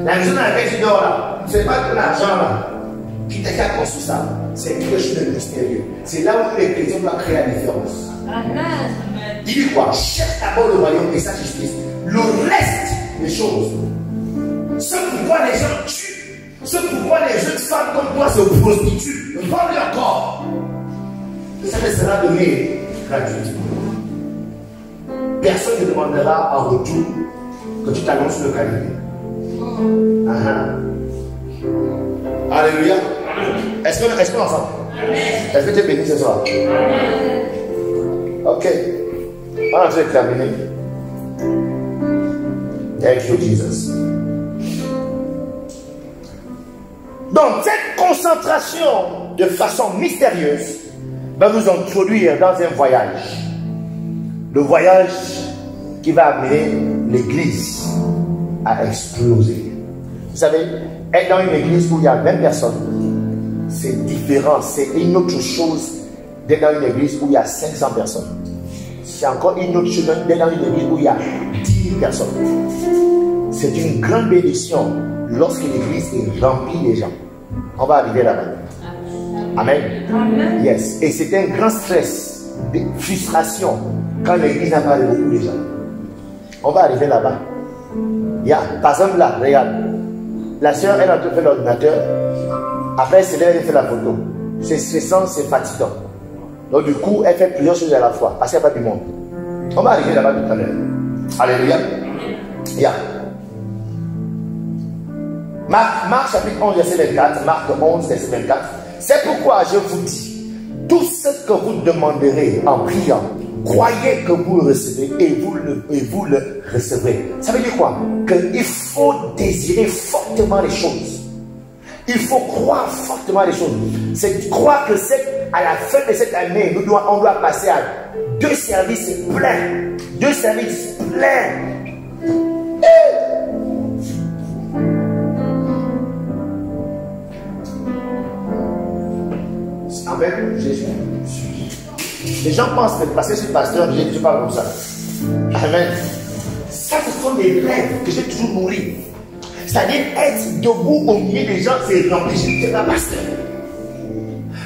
La maison dans laquelle tu dors là, ce n'est pas ton argent là qui t'a construit ça. C'est quelque chose de mystérieux. C'est là où les chrétiens doivent créer la différence. Amen. Il dit quoi? Cherche d'abord le royaume et sa justice. Le reste des choses. Ce pourquoi les gens tuent. Ce pourquoi les jeunes femmes comme toi se prostituent. Vendent leur corps. Ça ne sera donné gratuitement. Personne ne demandera en retour que tu t'annonces le qualité. Alléluia. Est-ce qu'on est ensemble? Est-ce que tu es béni ce soir? Ok. On a fait terminer. Thank you, Jesus. Donc, cette concentration de façon mystérieuse va nous introduire dans un voyage. Le voyage qui va amener l'église à exploser. Vous savez, être dans une église où il y a 20 personnes, c'est différent. C'est une autre chose d'être dans une église où il y a 500 personnes. C'est encore une autre chose d'être dans une église où il y a 10 000 personnes. C'est une grande bénédiction lorsque l'église est remplie de gens. On va arriver là-bas. Amen. Amen. Yes. Et c'est un grand stress, de frustration quand l'église n'a pas de beaucoup de gens. On va arriver là-bas. Par exemple là, regarde. La soeur, elle a tout fait l'ordinateur. Après, c'est là qu'elle fait la photo. C'est stressant, c'est fatigant. Donc du coup, elle fait plusieurs choses à la fois. Parce qu'il n'y a pas du monde. On va arriver là-bas tout à l'heure. Alléluia. Marc chapitre 11, verset 24. Marc 11, verset 24. C'est pourquoi je vous dis, tout ce que vous demanderez en priant, croyez que vous le recevez et vous le recevrez. Ça veut dire quoi? Qu'il faut désirer fortement les choses. Il faut croire fortement les choses. C'est croire que à la fin de cette année, on doit passer à 2 services pleins. 2 services pleins. Avec Jésus. Les gens pensent que parce que je suis pasteur, je parle comme ça. Amen. Ça, ce sont des rêves que j'ai toujours nourris. C'est-à-dire être debout au milieu des gens, c'est rempli. Je ne suis pas pasteur.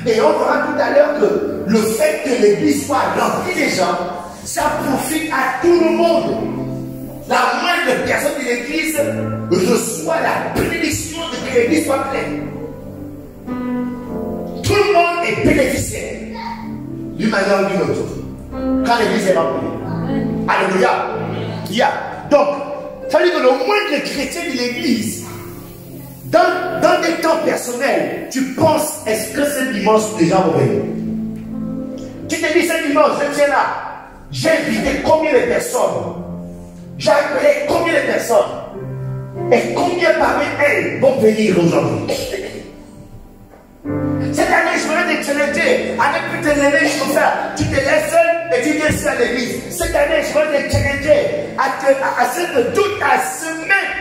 Et on verra tout à l'heure que le fait que l'église soit remplie des gens, ça profite à tout le monde. La moindre personne de l'église reçoit la bénédiction de que l'église soit pleine. Tout le monde est bénéficiaire d'une manière ou d'une autre quand l'église est remplie. Alléluia. Donc, ça veut dire que le moindre chrétien de l'église, dans des temps personnels, tu penses, est-ce que ce dimanche les gens vont venir? Tu te dis, ce dimanche, je viens là, j'ai invité combien de personnes? J'ai appelé combien de personnes? Et combien parmi elles vont venir aujourd'hui? Cette année, je voudrais te challenger. Avec plus de l'année, comme ça, tu te laisses seul et tu viens ici à l'église. Cette année, je voudrais te challenger à cette toute la semaine,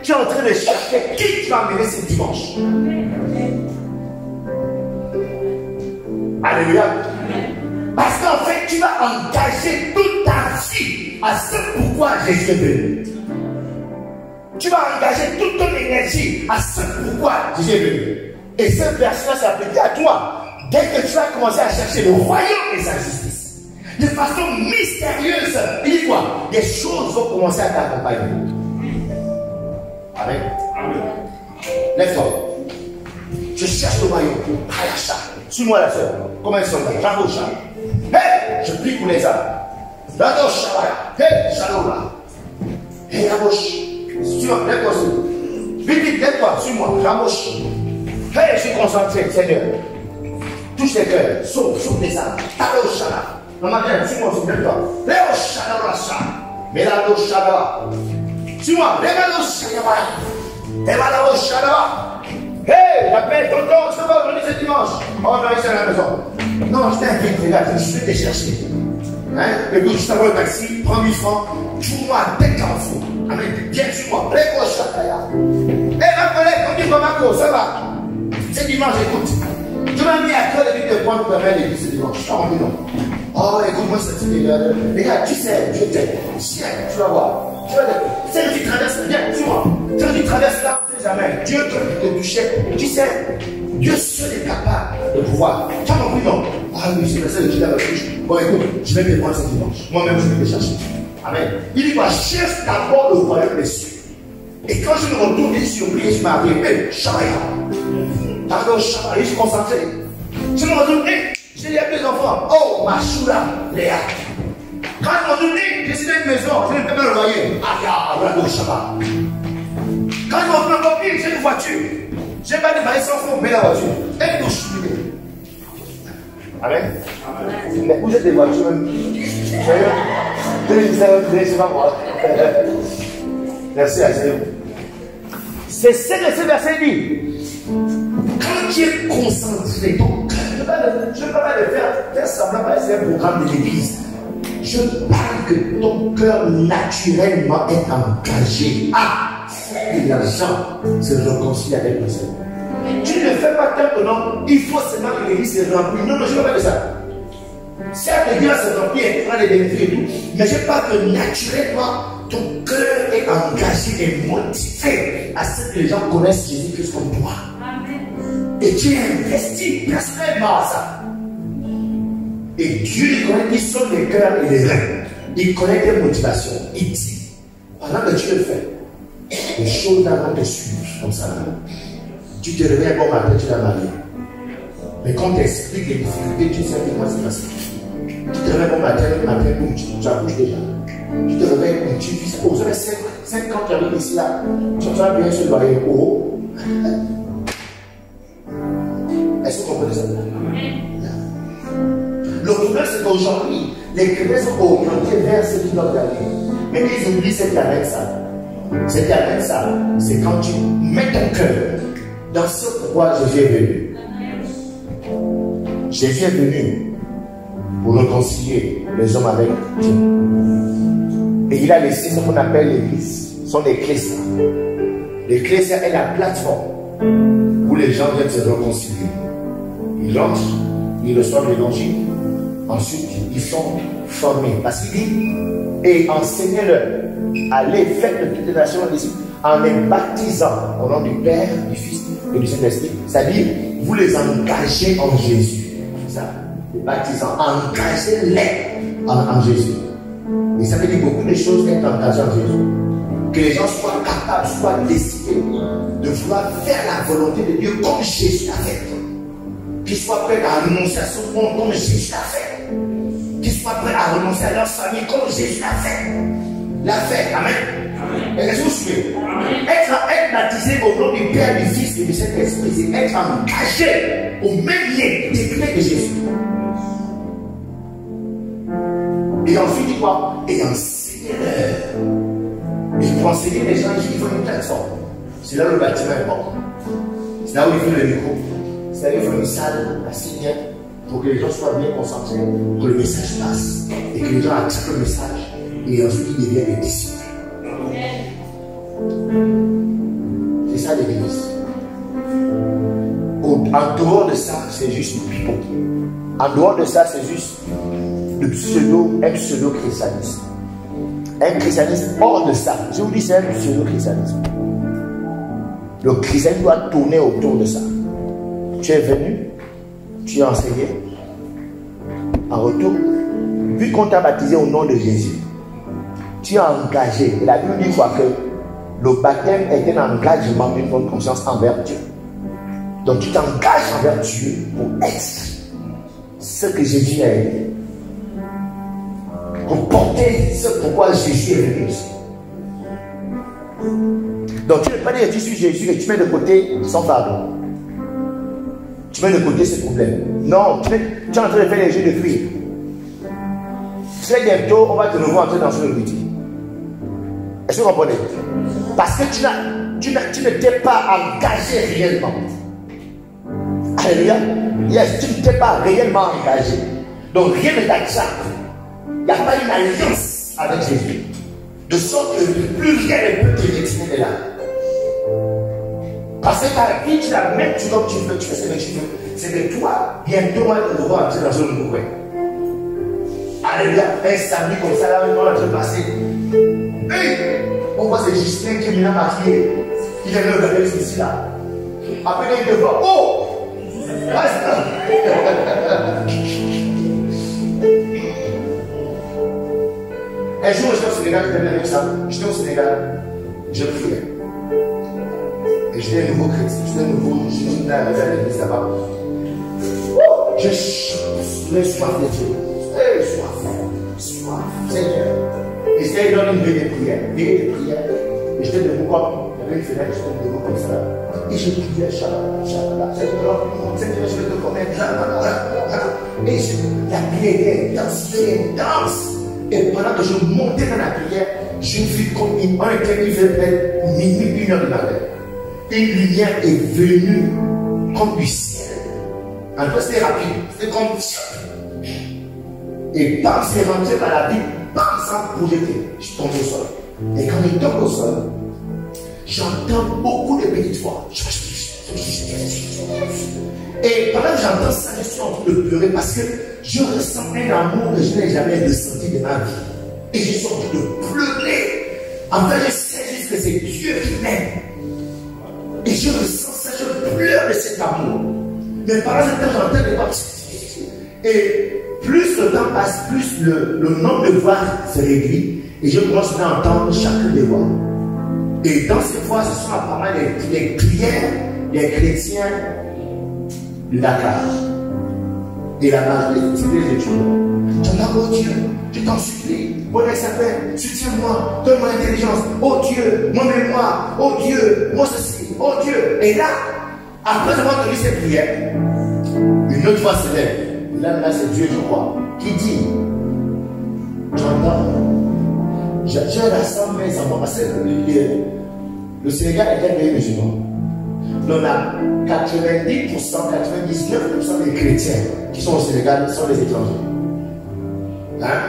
tu es en train de chercher qui tu vas amener ce dimanche. Alléluia. Parce qu'en fait, tu vas engager toute ta vie à ce pourquoi Jésus est venu. Tu vas engager toute ton énergie à ce pourquoi Jésus est venu. Et ce verset s'applique à toi. Dès que tu vas commencer à chercher le royaume et sa justice, de façon mystérieuse, il dit quoi? Des choses vont commencer à t'accompagner. Amen. Lève-toi. Je cherche le royaume. Hayacha. Suis-moi la soeur. Comment ils sont là? Rabocha. Hey! Je prie pour les âmes. Rabocha. Hey! Shalola. Hey, Raboche. Suis-moi. Lève-toi. Vite, lève-toi. Suis-moi. Raboche. Hey, je suis concentré, Seigneur. Touche les cœurs, sauve les âmes. Talo Shana. Maman, viens, suis-moi, souviens-toi. Léo Shana Rasha. Mélano Shana. Suis-moi, Mélano Shana. Mélano Shana. Hey, j'appelle tonton, je te vois aujourd'hui ce dimanche. On va ici à la maison. Non, je t'invite, regarde, je vais te chercher. Hein? Et puis, je t'envoie le taxi, prends 1000 francs. Joue-moi dès qu'en faut. Amen. Viens, suis-moi. Léo Shana. Hey, ma collègue, on dit Bamako, ça va? Ce dimanche, écoute, tu m'as mis à cœur de te prendre pour faire l'église ce dimanche. Je t'en dis non. Oh, écoute-moi cette idée. Regarde, tu sais, je t'aime. Tu vas voir. C'est que tu traverses, viens, dis-moi. C'est que tu traverses là, on ne sait jamais. Dieu te touchait. Tu sais, Dieu seul est capable de pouvoir. Tu as compris, non? Ah oui, c'est ça, je l'ai touché. Bon, écoute, je vais te prendre ce dimanche. Moi-même, je vais te chercher. Amen. Il dit, cherche d'abord le royaume des cieux. Et quand je me retourne, je suis oublié, je m'arrive. Hé, Shaya. Pardon, je suis concentré. Je me retourne, j'ai les 2 enfants. Oh, ma choula, Léa. Quand je me retourne, j'ai signé une maison, je ne peux pas le loyer. Ah, bravo, Shabbat. Quand je me retourne, j'ai une voiture. Je n'ai pas de maïs sans fond, mais la voiture. Elle touche. Amen. Mais vous êtes des voitures même. Je sais pas moi. Merci à Dieu. C'est ce que ce verset dit. Quand tu es concentré, ton cœur, je ne peux pas le faire semblant parce que c'est un programme de l'église. Je parle que ton cœur naturellement est engagé. Ah! aide les gens à se réconcilier avec le Seigneur. Tu ne le fais pas tant que non, il faut seulement que l'église se remplisse. Non, non, je ne veux pas de ça. Certes, Dieu se remplit et prend les bénéfices et tout, mais je parle que naturellement, ton cœur est engagé et motivé à ce que les gens connaissent Jésus-Christ comme toi. Et tu es investi personnellement à ça. Et Dieu connaît qui sont les cœurs et les reins. Il connaît tes motivations. Il dit, pendant que tu le fais, les choses vont te suivre comme ça. Tu te réveilles bon matin, tu l'as marié. Mais quand tu expliques les difficultés, tu sais que moi c'est facile. Tu te réveilles bon matin, boum, tu accouches déjà. Tu te réveilles, boum, tu dis, oh, j'avais 5 ans, tu arrives ici là. Tu vas bien se loyer. Oh. Est-ce que vous comprenez ça? Le problème, c'est qu'aujourd'hui, les chrétiens sont orientés vers ce qu'ils doivent aller. Mais ils oublient ce qui amène ça. Ce qui amène ça, c'est quand tu mets ton cœur dans ce pourquoi Jésus est venu. Jésus est venu pour réconcilier les hommes avec Dieu. Et il a laissé ce qu'on appelle l'église, son ecclésia. L'ecclésia est la plateforme où les gens viennent se réconcilier. Ils rentrent, ils reçoivent l'évangile. Ensuite, ils sont formés. Parce qu'il dit, et enseignez-leur, allez, faites de toutes les nations en les baptisant au nom du Père, du Fils et du Saint-Esprit. C'est-à-dire, vous les engagez en Jésus. C'est ça, les baptisants, engagez-les en Jésus. Et ça veut dire beaucoup de choses être engagé en Jésus. Que les gens soient capables, soient décidés de vouloir faire la volonté de Dieu comme Jésus l'a fait. Qu'ils soient prêts à renoncer à ce monde comme Jésus l'a fait. Qu'ils soient prêts à renoncer à leur famille comme Jésus l'a fait. L'a fait. Amen. Et est-ce que vous suivez? Être baptisé au nom du Père, du Fils et du Saint-Esprit, c'est être engagé au même lien décret de Jésus. Et ensuite, il dit quoi? Et enseignez-leur. Et pour enseigner les gens, il faut une plateforme. C'est là où le bâtiment est bon. C'est là où il faut le micro. C'est là où il faut une salle assez bien pour que les gens soient bien concentrés, que le message passe et que les gens acceptent le message et ensuite ils deviennent des disciples. C'est ça l'église. En dehors de ça, c'est juste pipeau. En dehors de ça, c'est juste un pseudo-christianisme. Un christianisme hors de ça. Je vous dis, c'est un pseudo-christianisme. Le christianisme doit tourner autour de ça. Tu es venu, tu as enseigné. En retour, vu qu'on t'a baptisé au nom de Jésus, tu es engagé. Et la Bible dit quoi? Que le baptême est un engagement d'une bonne conscience envers Dieu. Donc tu t'engages envers Dieu pour être ce que Jésus a été. Pour porter ce pourquoi Jésus est venu ici. Donc tu ne peux pas dire que tu suis Jésus et tu mets de côté son fardeau. Tu mets de côté ce problème. Non, tu es en train de faire les jeux de cuir. Très bientôt, on va te revoir entrer dans ce métier. Est-ce que vous comprenez? Parce que tu ne t'es pas engagé réellement. Alléluia. Yes, tu ne t'es pas réellement engagé. Donc rien ne t'attrape. Il n'y a pas une alliance avec Jésus. De sorte que plus rien ne peut te retirer de là. Parce que ta vie, tu la mets comme tu veux, tu fais ce que tu veux. C'est que toi, bientôt, on va te devoir entrer dans un nouveau coin. Alléluia. Un samedi comme ça, là, on va te passer. Hey, on voit c'est Justin qui est maintenant maquillé. Il est là, regarder ici, là. Après, il te voit. Oh! Un jour, j'étais au Sénégal, j'étais au Sénégal, je priais. Et j'étais un nouveau chrétien, j'étais un nouveau, je venais arriver à l'église là-bas. J'ai soif de Dieu. J'ai soif. Seigneur. Et c'était dans une veillée de prière. Et j'étais debout comme, il y avait une fenêtre, j'étais debout comme ça. Et je priais, Shabbat. Seigneur, je vais te connaître. Et la prière était intense. Et pendant que je montais dans la prière, j'ai vu comme un éclair qui faisait minuit, 1 heure du matin. Une lumière est venue comme du ciel. En fait, c'était rapide. C'était comme... Et bam, c'est rentré par la vie, bam, sans projeter. Je tombe au sol. Et quand je tombe au sol, j'entends beaucoup de petites voix. Et pendant que j'entends ça, je suis en train de pleurer parce que je ressens un amour que je n'ai jamais ressenti de ma vie. Et je suis en train de pleurer. En fait, je sais juste que c'est Dieu qui m'aime. Et je ressens ça, je pleure de cet amour. Mais pendant ce temps, j'entends des voix. Et plus le temps passe, plus le nombre de voix se réduit. Et je commence à entendre chacune des voix. Et dans ces voix, ce sont apparemment les prières des chrétiens de Dakar. Et la majorité des étudiants. J'entends, oh Dieu, je t'en supplie, mon ex-appel, soutiens-moi, donne-moi l'intelligence, oh Dieu, mon mémoire, oh Dieu, moi ceci, oh Dieu. Et là, après avoir entendu ces prières, une autre voix se lève. Là, c'est Dieu, je crois, qui dit, j'entends, je rassemble mes enfants, parce que le Sénégal est un pays musulman. On a 90%, 99% des chrétiens qui sont au Sénégal sont des étrangers. Hein?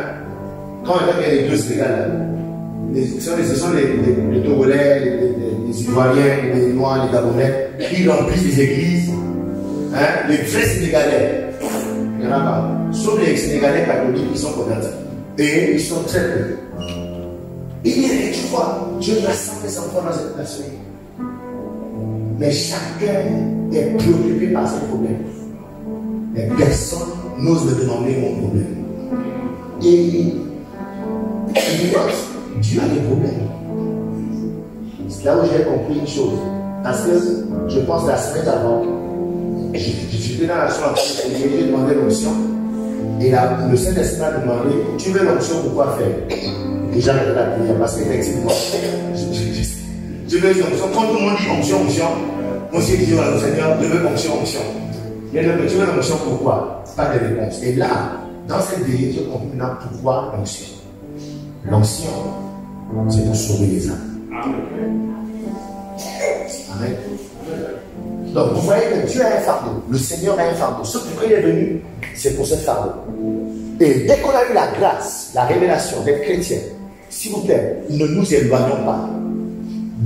Quand on regarde les deux Sénégal, ce sont les Togolais, les Ivoiriens, les Noirs, les Gabonais qui remplissent les églises. Hein? Les vrais Sénégalais, il n'y en a pas. Sauf les Sénégalais catholiques qui sont convertis. Et ils sont très peu. Et tu vois, Dieu rassemble les enfants dans cette nation. Mais chacun est préoccupé par ses problèmes. Mais personne n'ose me demander mon problème. Et Dieu a des problèmes. C'est là où j'ai compris une chose. Parce que je pense la semaine avant, j'étais dans la chambre, j'ai demandé l'onction. Et là, le Saint-Esprit m'a demandé, tu veux l'onction pour quoi faire? Et j'ai arrêté la prière parce qu'effectivement, je veux l'onction. Quand tout le monde dit onction, onction, moi aussi je dis au Seigneur, je veux onction, onction. Il y a tu veux l'onction pourquoi? Pas de réponse. Et là, dans cette vie, je comprends pourquoi l'onction. L'onction, c'est pour sauver les âmes. Amen. Donc, vous voyez que Dieu a un fardeau, le Seigneur a un fardeau. Ce pourquoi il est venu, c'est pour ce fardeau. Et dès qu'on a eu la grâce, la révélation d'être chrétien, s'il vous plaît, ne nous éloignons pas.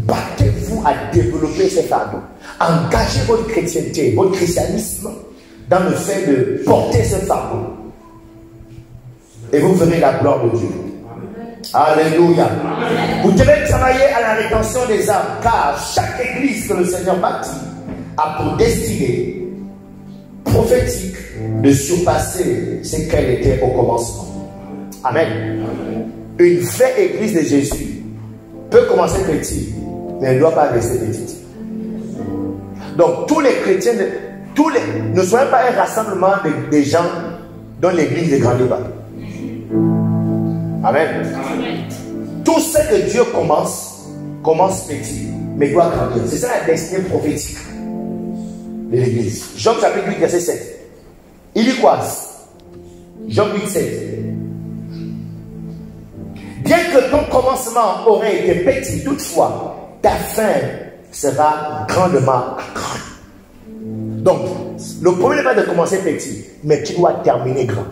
Battez-vous à développer ces fardeaux. Engagez votre chrétienté, votre christianisme dans le fait de porter ce fardeau. Et vous verrez la gloire de Dieu. Alléluia. Vous devez travailler à la rédemption des âmes, car chaque église que le Seigneur bâtit a pour destinée prophétique de surpasser ce qu'elle était au commencement. Amen. Une vraie église de Jésus peut commencer petite, mais elle ne doit pas rester petite. Donc tous les chrétiens, ne soyez pas un rassemblement des gens dont l'église ne grandit pas. Amen. Tout ce que Dieu commence petit, mais doit grandir. C'est ça la destinée prophétique de l'église. Job chapitre 8, verset 7. Il dit quoi? Job 8, 7. Bien que ton commencement aurait été petit, toutefois, ta fin sera grandement grande. Donc, le problème n'est pas de commencer petit, mais tu dois terminer grand.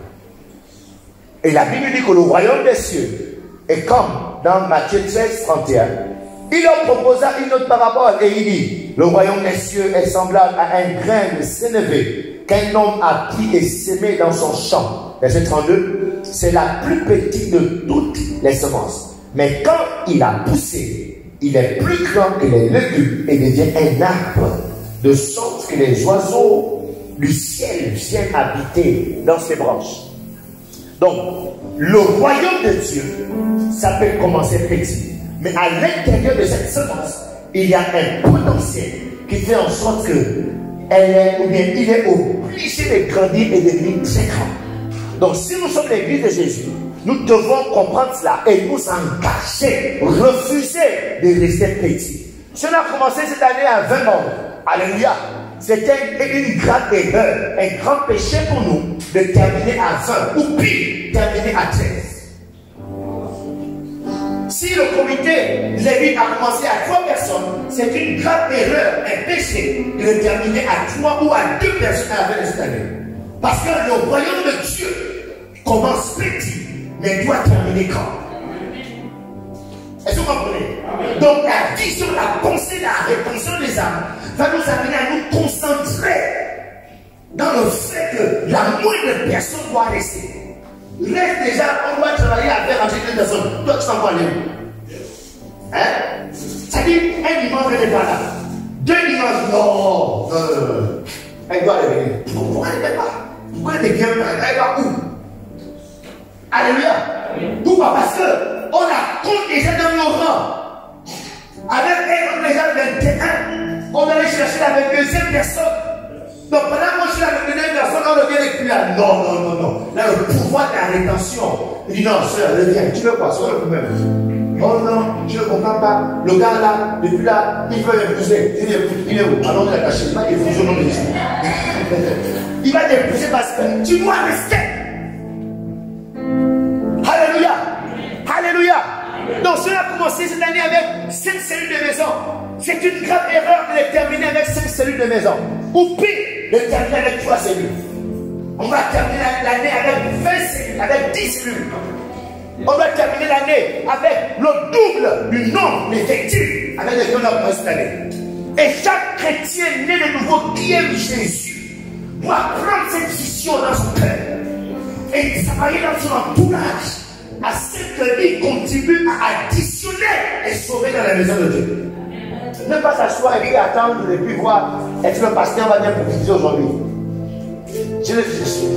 Et la Bible dit que le royaume des cieux est comme dans Matthieu 13, 31. Il leur proposa une autre parabole et il dit, le royaume des cieux est semblable à un grain de sénévé qu'un homme a pris et sémé dans son champ. Verset 32, c'est la plus petite de toutes les semences. Mais quand il a poussé, il est plus grand que les légumes et devient un arbre, de sorte que les oiseaux du ciel viennent habiter dans ses branches. Donc, le royaume de Dieu, ça peut commencer petit. Mais à l'intérieur de cette semence, il y a un potentiel qui fait en sorte que il est obligé de grandir et de devenir très grand. Donc, si nous sommes l'église de Jésus, nous devons comprendre cela et nous engager, refuser de rester petits. Si on a commencé cette année à 20 membres, alléluia, c'était une grande erreur, un grand péché pour nous de terminer à 20 ou pire, terminer à 13. Si le comité Lévite a commencé à 3 personnes, c'est une grande erreur, un péché de le terminer à 3 ou à 2 personnes à la fin de cette année. Parce que le royaume de Dieu commence petit, mais doit terminer grand. Est-ce que vous comprenez? Donc la vision, la pensée, la rétention des âmes va nous amener à nous concentrer dans le fait que la moindre personne doit rester. Reste déjà, on doit travailler à faire rentrer une personne. Toi, tu t'en vas aller où? Hein? C'est-à-dire, un dimanche, elle n'est pas là. 2 dimanches, non. Elle doit revenir. Pourquoi elle n'est pas? Pourquoi elle est bien? Elle va où? Alléluia. Pourquoi? Parce qu'on la compte déjà dans nos rangs. Avec elle, on est déjà 21. On va aller chercher la 22e personne. Donc pendant qu'on cherche la 22e personne, on ne vient plus là. Non, non, non, non. Là, le pouvoir de la rétention. Il dit non, soeur, reviens. Tu veux quoi? C'est le problème. Oh non, je ne comprends pas. Le gars là, depuis là, il veut épouser. Il est où? Allons, il a caché. Il va épouser au nom de Jésus. Il va t'épouser parce que tu dois rester. Alléluia. Alléluia. Donc cela a commencé cette année avec 5 cellules de maison. C'est une grave erreur de les terminer avec 5 cellules de maison. Ou pire, de terminer avec 3 cellules. On va terminer l'année avec 20 cellules, avec 10 cellules. On va terminer l'année avec le double du nombre d'effectifs avec lesquels on a commencé cette année. Et chaque chrétien né de nouveau qui aime Jésus doit prendre cette vision dans son cœur et travailler dans son entourage à ce que lui contribue à additionner et sauver dans la maison de Dieu. Ne pas s'asseoir et puis attendre et puis voir est-ce que le pasteur va bien prophétiser aujourd'hui. Je le suis.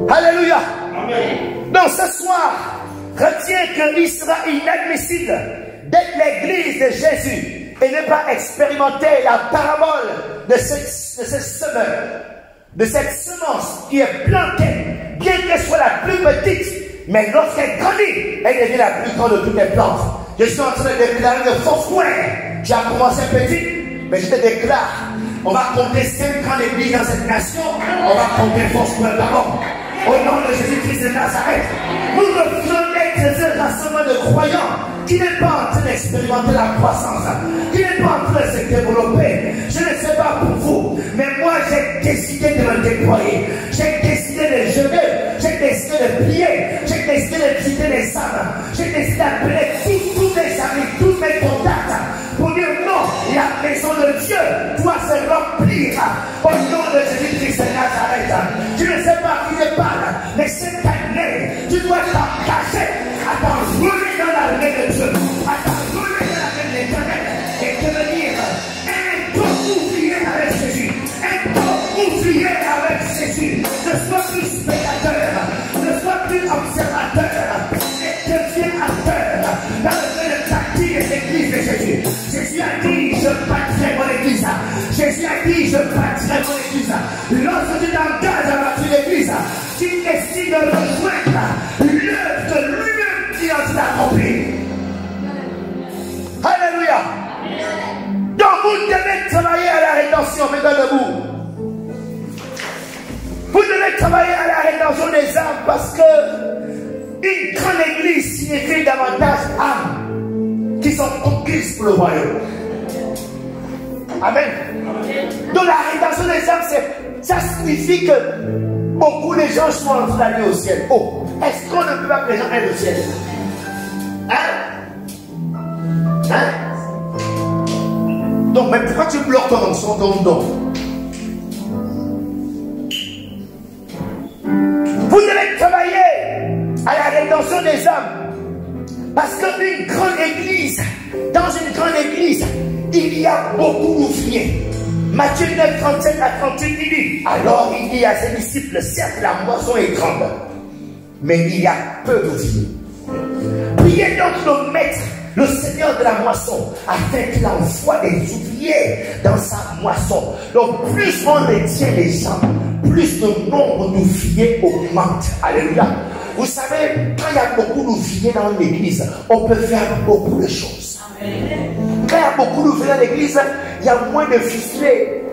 Alléluia. Amen. Donc ce soir, retiens qu'il sera inadmissible d'être l'église de Jésus et ne pas expérimenter la parabole de cette semeur, de cette semence qui est plantée, bien qu'elle soit la plus petite, mais lorsqu'elle grandit, elle devient la plus grande de toutes les plantes. Je suis en train de déclarer de Foursquare. Tu as commencé petit, mais je te déclare, on va compter 5 grandes églises dans cette nation, on va compter Foursquare d'abord. Au nom de Jésus-Christ de Nazareth, nous refusons d'être ce rassemblement de croyants qui n'est pas en train d'expérimenter la croissance, qui n'est pas en train de se développer. Je ne sais pas pour vous, mais moi j'ai décidé de me déployer. J'ai décidé de jeûner, j'ai décidé de prier, j'ai décidé de quitter les âmes, j'ai décidé d'appeler tous mes amis, tous mes contacts pour dire non, la maison de Dieu doit se remplir au nom de Jésus-Christ de Nazareth. Je ne sais pas qui ne parle, mais cette année, tu dois t'engager à t'enrouler dans l'armée de Dieu, à t'enrouler dans l'armée de l'Éternel et devenir un bon ouvrier avec Jésus, un bon ouvrier avec Jésus. Ne sois plus spectateur, ne sois plus observateur, et deviens acteur dans le tactile de l'église de Jésus. Jésus a dit, je bâtirai mon église. Jésus a dit, je bâtirai mon église. Lorsque tu t'engages à bâtir l'église, tu décides de rejoindre l'œuvre de lui-même qui a accompli. Alléluia. Donc vous devez travailler à la rédemption, mesdames debout. Vous devez travailler à la rédemption des âmes parce que une grande église signifie davantage âmes qui sont conquises pour le royaume. Amen. Donc la rédemption des âmes, ça signifie que beaucoup de gens sont en train d'aller au ciel. Oh, est-ce qu'on ne peut pas que les gens aillent au ciel? Hein? Hein? Donc, mais pourquoi tu bloques ton onction, ton don? Vous devez travailler à la rédemption des âmes. Parce qu'une grande église, dans une grande église, il y a beaucoup d'ouvriers. Matthieu 9, 37 à 38, il dit, alors il dit à ses disciples, certes la moisson est grande, mais il y a peu d'ouvriers. Priez donc le maître, le Seigneur de la moisson, afin qu'il envoie des ouvriers dans sa moisson. Donc plus on retient les gens, plus le nombre d'ouvriers augmente. Alléluia. Vous savez, quand il y a beaucoup d'ouvriers dans l'église, on peut faire beaucoup de choses. Quand il y a beaucoup d'ouvriers dans l'église, il y a moins de ficelés.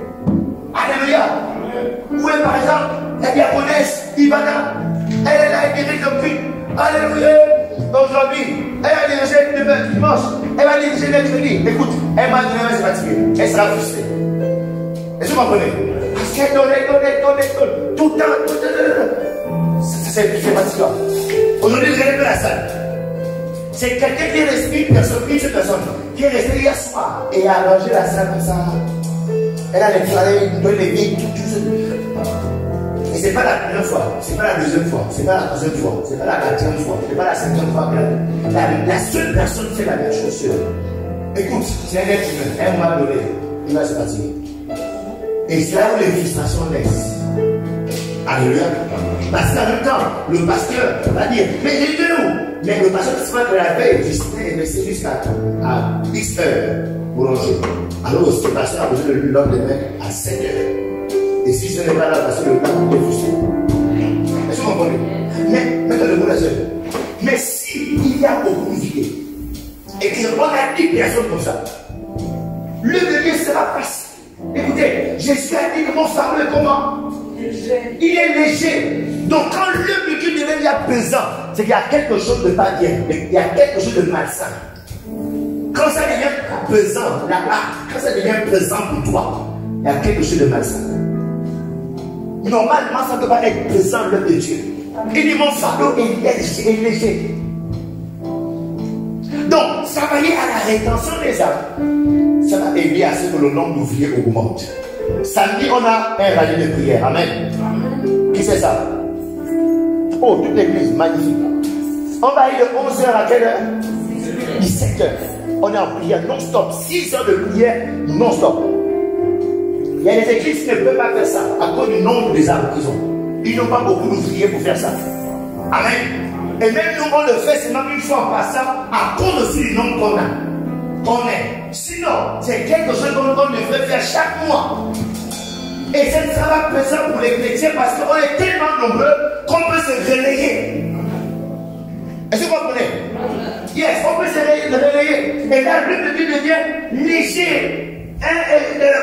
Alléluia. Vous voyez par exemple, la diaconesse Ivana, elle est là, elle dirige depuis. Alléluia. Aujourd'hui, elle va diriger le dimanche, elle va diriger mercredi. Écoute, elle m'a dit, elle va se fatiguer. Elle sera frustrée. Est-ce que vous comprenez? Parce qu'elle donne, tout le temps. C'est fatigant. Aujourd'hui, je vais dans la salle. C'est quelqu'un qui est resté, une seule personne, qui est restée hier soir et a arrangé la salle comme ça. Elle a les toilettes, les vieilles, tout. Et ce n'est pas la première fois, ce n'est pas la deuxième fois, ce n'est pas la troisième fois, ce n'est pas la quatrième fois, ce n'est pas la cinquième fois. La seule personne fait la même chose. Écoute, c'est un être humain, un moment donné, il va se fatiguer. Et c'est là où les frustrations naissent. Alléluia. Parce qu'en même temps, le pasteur va dire, mais aidez-nous. Mais le pasteur ne sait pas que la veille, Justin est resté jusqu'à X heures pour manger. Alors, ce pasteur a besoin de lui lendemain à 7 heures. Et si ce n'est pas là, parce que le temps est frustré. Est-ce que vous comprenez? Mais, mettez-le-vous la seule. Mais s'il y a beaucoup de vie, et qu'on a 10 personnes comme ça, le délai sera facile. Écoutez, Jésus a dit que mon fardeau est comment? Il est léger. Donc quand le budget devient pesant, c'est qu'il y a quelque chose de pas bien. Il y a quelque chose de malsain. Quand ça devient pesant, quand ça devient pesant pour toi, il y a quelque chose de malsain. Normalement, ça ne peut pas être pesant l'œuvre de Dieu. Il dit mon fardeau est léger. Donc, travailler à la rétention des âmes, ça va aider à ce que le nombre d'ouvriers augmente. Samedi, on a un rallye de prière. Amen. Qui c'est ça? Oh, toute l'église, magnifique. On va aller de 11h à quelle heure? 17h. On est en prière non-stop. 6 heures de prière non-stop. Il y a des églises qui ne peuvent pas faire ça à cause du nombre des âmes qu'ils ont. Ils n'ont pas beaucoup d'ouvriers pour faire ça. Amen. Et même nous, on le fait seulement une fois en passant à cause aussi du nombre qu'on est. Sinon, c'est quelque chose qu'on devrait faire chaque mois. Et ça ne sera pas pesant pour les chrétiens parce qu'on est tellement nombreux qu'on peut se relayer. Est-ce que vous comprenez? Yes, on peut se relayer. Et là, le Dieu devient léger.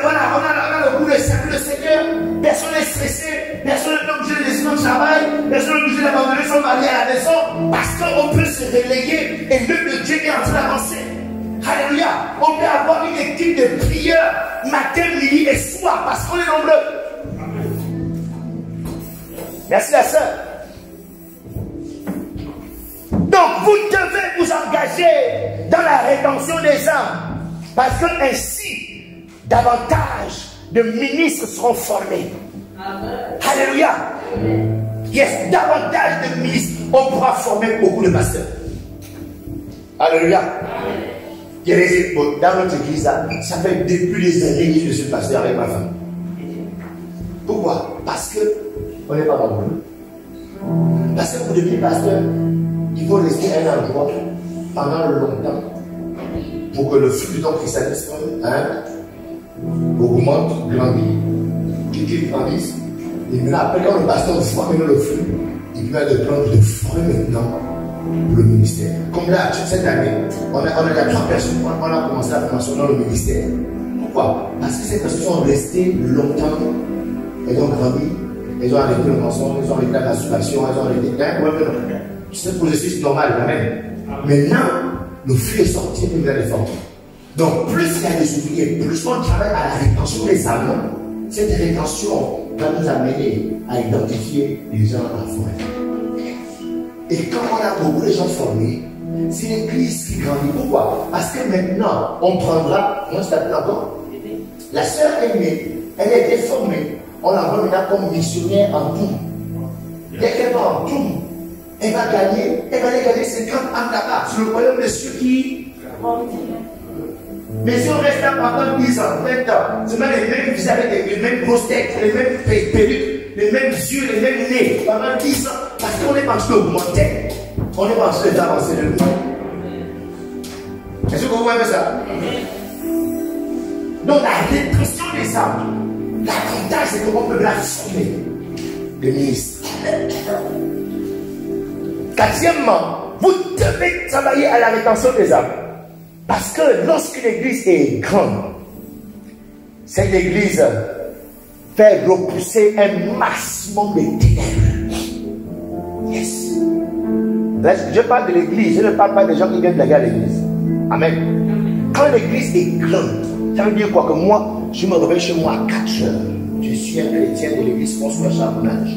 Voilà, on a le goût de servir le Seigneur. Personne n'est stressé. Personne n'est obligé de laisser notre travail. Personne n'est obligé d'abandonner son mari à la maison. Parce qu'on peut se relayer. Et l'œuvre de Dieu est en train d'avancer. Alléluia. On peut avoir une équipe de prieurs matin, midi et soir parce qu'on est nombreux. Merci la sœur. Donc vous devez vous engager dans la rédemption des âmes. Parce que ainsi, davantage de ministres seront formés. Amen. Alléluia. Yes, davantage de ministres. On pourra former beaucoup de pasteurs. Alléluia. Amen. Dans notre église, ça fait depuis des années que je suis pasteur avec ma femme. Pourquoi? Parce qu'on n'est pas nombreux. Parce que pour devenir pasteur, il faut rester à un endroit pendant longtemps pour que le flux de ton christianisme augmente, grandit, qu'il grandisse. Et maintenant, après, quand le pasteur voit maintenant le flux, il peut aller prendre de fruits maintenant. Le ministère. Comme là, cette année, on a 3 personnes, on a commencé la formation dans le ministère. Pourquoi? Parce que ces personnes sont restées longtemps, elles ont grandi, elles ont arrêté le mensonge, elles ont arrêté la masturbation, elles ont arrêté. C'est un processus normal quand même. Maintenant, le flux est sorti et il y a des formes. Donc, plus il y a des ouvriers, plus on travaille à la rétention des âmes. Cette rétention va nous amener à identifier les gens à la foi. Et quand on a beaucoup de gens formés, c'est l'église qui grandit. Pourquoi? Parce que maintenant, on prendra, on s'appelle encore, la sœur aînée, elle a été formée. On la voit maintenant comme missionnaire en tout. Dès qu'elle va en tout, elle va aller gagner 50 ans là-bas, sur le royaume de ceux qui grandissent. Mais si on reste là pendant 10 ans, 20 ans, c'est même les mêmes visages, les mêmes grosses têtes, les mêmes perruques, les mêmes yeux, les mêmes nez, pendant 10 ans, parce qu'on est en train d'augmenter, on est en train d'avancer le monde. Est-ce que vous voyez ça? Donc la répression des âmes, l'avantage c'est qu'on peut blasphémer les ministres. Quatrièmement, vous devez travailler à la rétention des âmes. Parce que lorsqu'une église est grande, cette église fait repousser un maximum de ténèbres. Yes. Là, je parle de l'église, je ne parle pas des gens qui viennent de à l'église. Amen. Quand l'église est grande, ça veut dire quoi? Que moi, je me réveille chez moi à 4 heures. Je suis un chrétien de l'église François Charbonnage.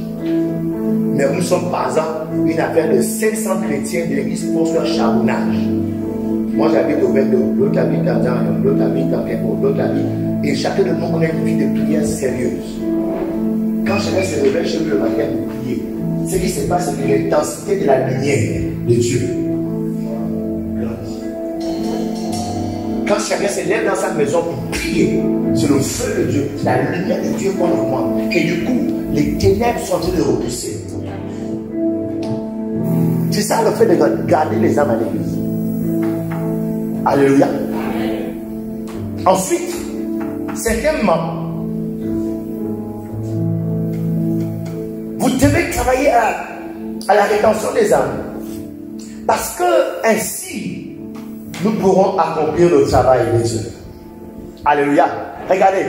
Mais nous sommes par exemple une affaire de 500 chrétiens de l'église pour leur charbonnage. Moi j'habite au Bendo, l'autre habite à Daniel, l'autre habite à Kébo, l'autre habite. Et chacun de nous connaît une vie de prière sérieuse. Quand chacun se réveille chez lui le matin pour prier, ce qui se passe, c'est que l'intensité de la lumière de Dieu. Quand chacun se lève dans sa maison pour prier, c'est le feu de Dieu, la lumière de Dieu qu'on augmente. Et du coup, les ténèbres sont en train de repousser. C'est ça le fait de garder les âmes à l'église. Alléluia. Ensuite, cinquièmement, vous devez travailler à la rétention des âmes. Parce que ainsi, nous pourrons accomplir le travail de Dieu. Alléluia. Regardez,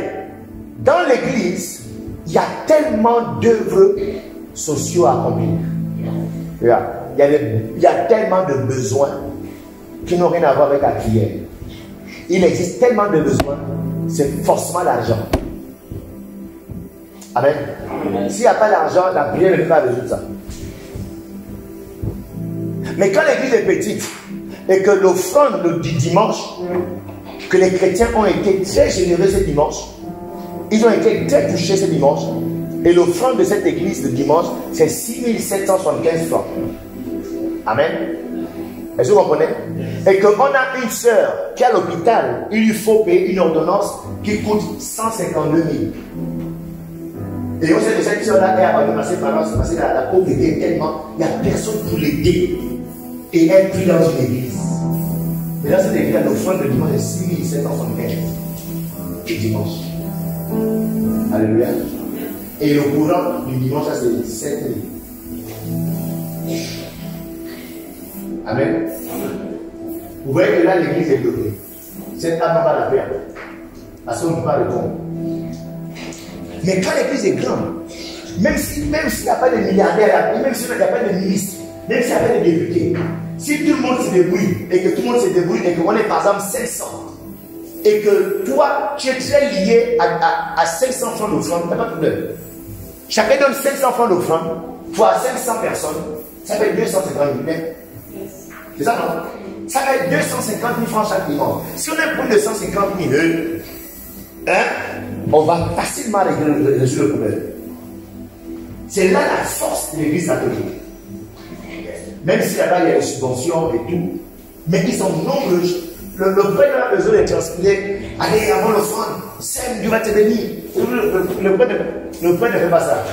dans l'église, il y a tellement d'œuvres sociaux à accomplir. Il y a tellement de besoins qui n'ont rien à voir avec la prière. Il existe tellement de besoins, c'est forcément l'argent. Amen. S'il n'y a pas d'argent, la prière ne peut pas résoudre ça. Mais quand l'église est petite et que l'offrande du dimanche, que les chrétiens ont été très généreux ce dimanche, ils ont été très touchés ce dimanche, et l'offrande de cette église de dimanche, c'est 6775 francs. Amen. Est-ce que vous comprenez? Et qu'on a une sœur qui est à l'hôpital, il lui faut payer une ordonnance qui coûte 152 000. Et on sait que cette sœur-là est abandonnée par ses parents, c'est parce que la pauvreté est tellement, il n'y a personne pour l'aider. Et elle prie dans une église. Mais dans cette église, l'offrande de dimanche est 6775. Qui dimanche? Alléluia. Et le courant du dimanche, ça c'est 17 000. Amen. Vous voyez que là, l'église est dotée. Cette âme va la perdre. Parce qu'on ne peut pas répondre. Mais quand l'église est grande, même s'il n'y a pas de milliardaires, même s'il n'y a pas de ministres, même s'il n'y a pas de députés, si tout le monde se débrouille, et que tout le monde se débrouille, et qu'on est par exemple 500, et que toi, tu es très lié à 500 francs d'offrande, tu n'as pas de problème. Chacun donne 500 francs d'offrande, fois 500 personnes, ça fait 250 000. C'est ça, non? Ça fait 250 000 francs chaque dimanche. Si on est pour 250 000, on va facilement résoudre le problème. C'est là la force de l'église catholique. Même si là-bas il y a des subventions et tout, mais ils sont nombreux. Le prêtre a besoin de transpirer. Allez, avant l'offrande, sème, Dieu va te bénir. Le prêtre ne fait pas ça.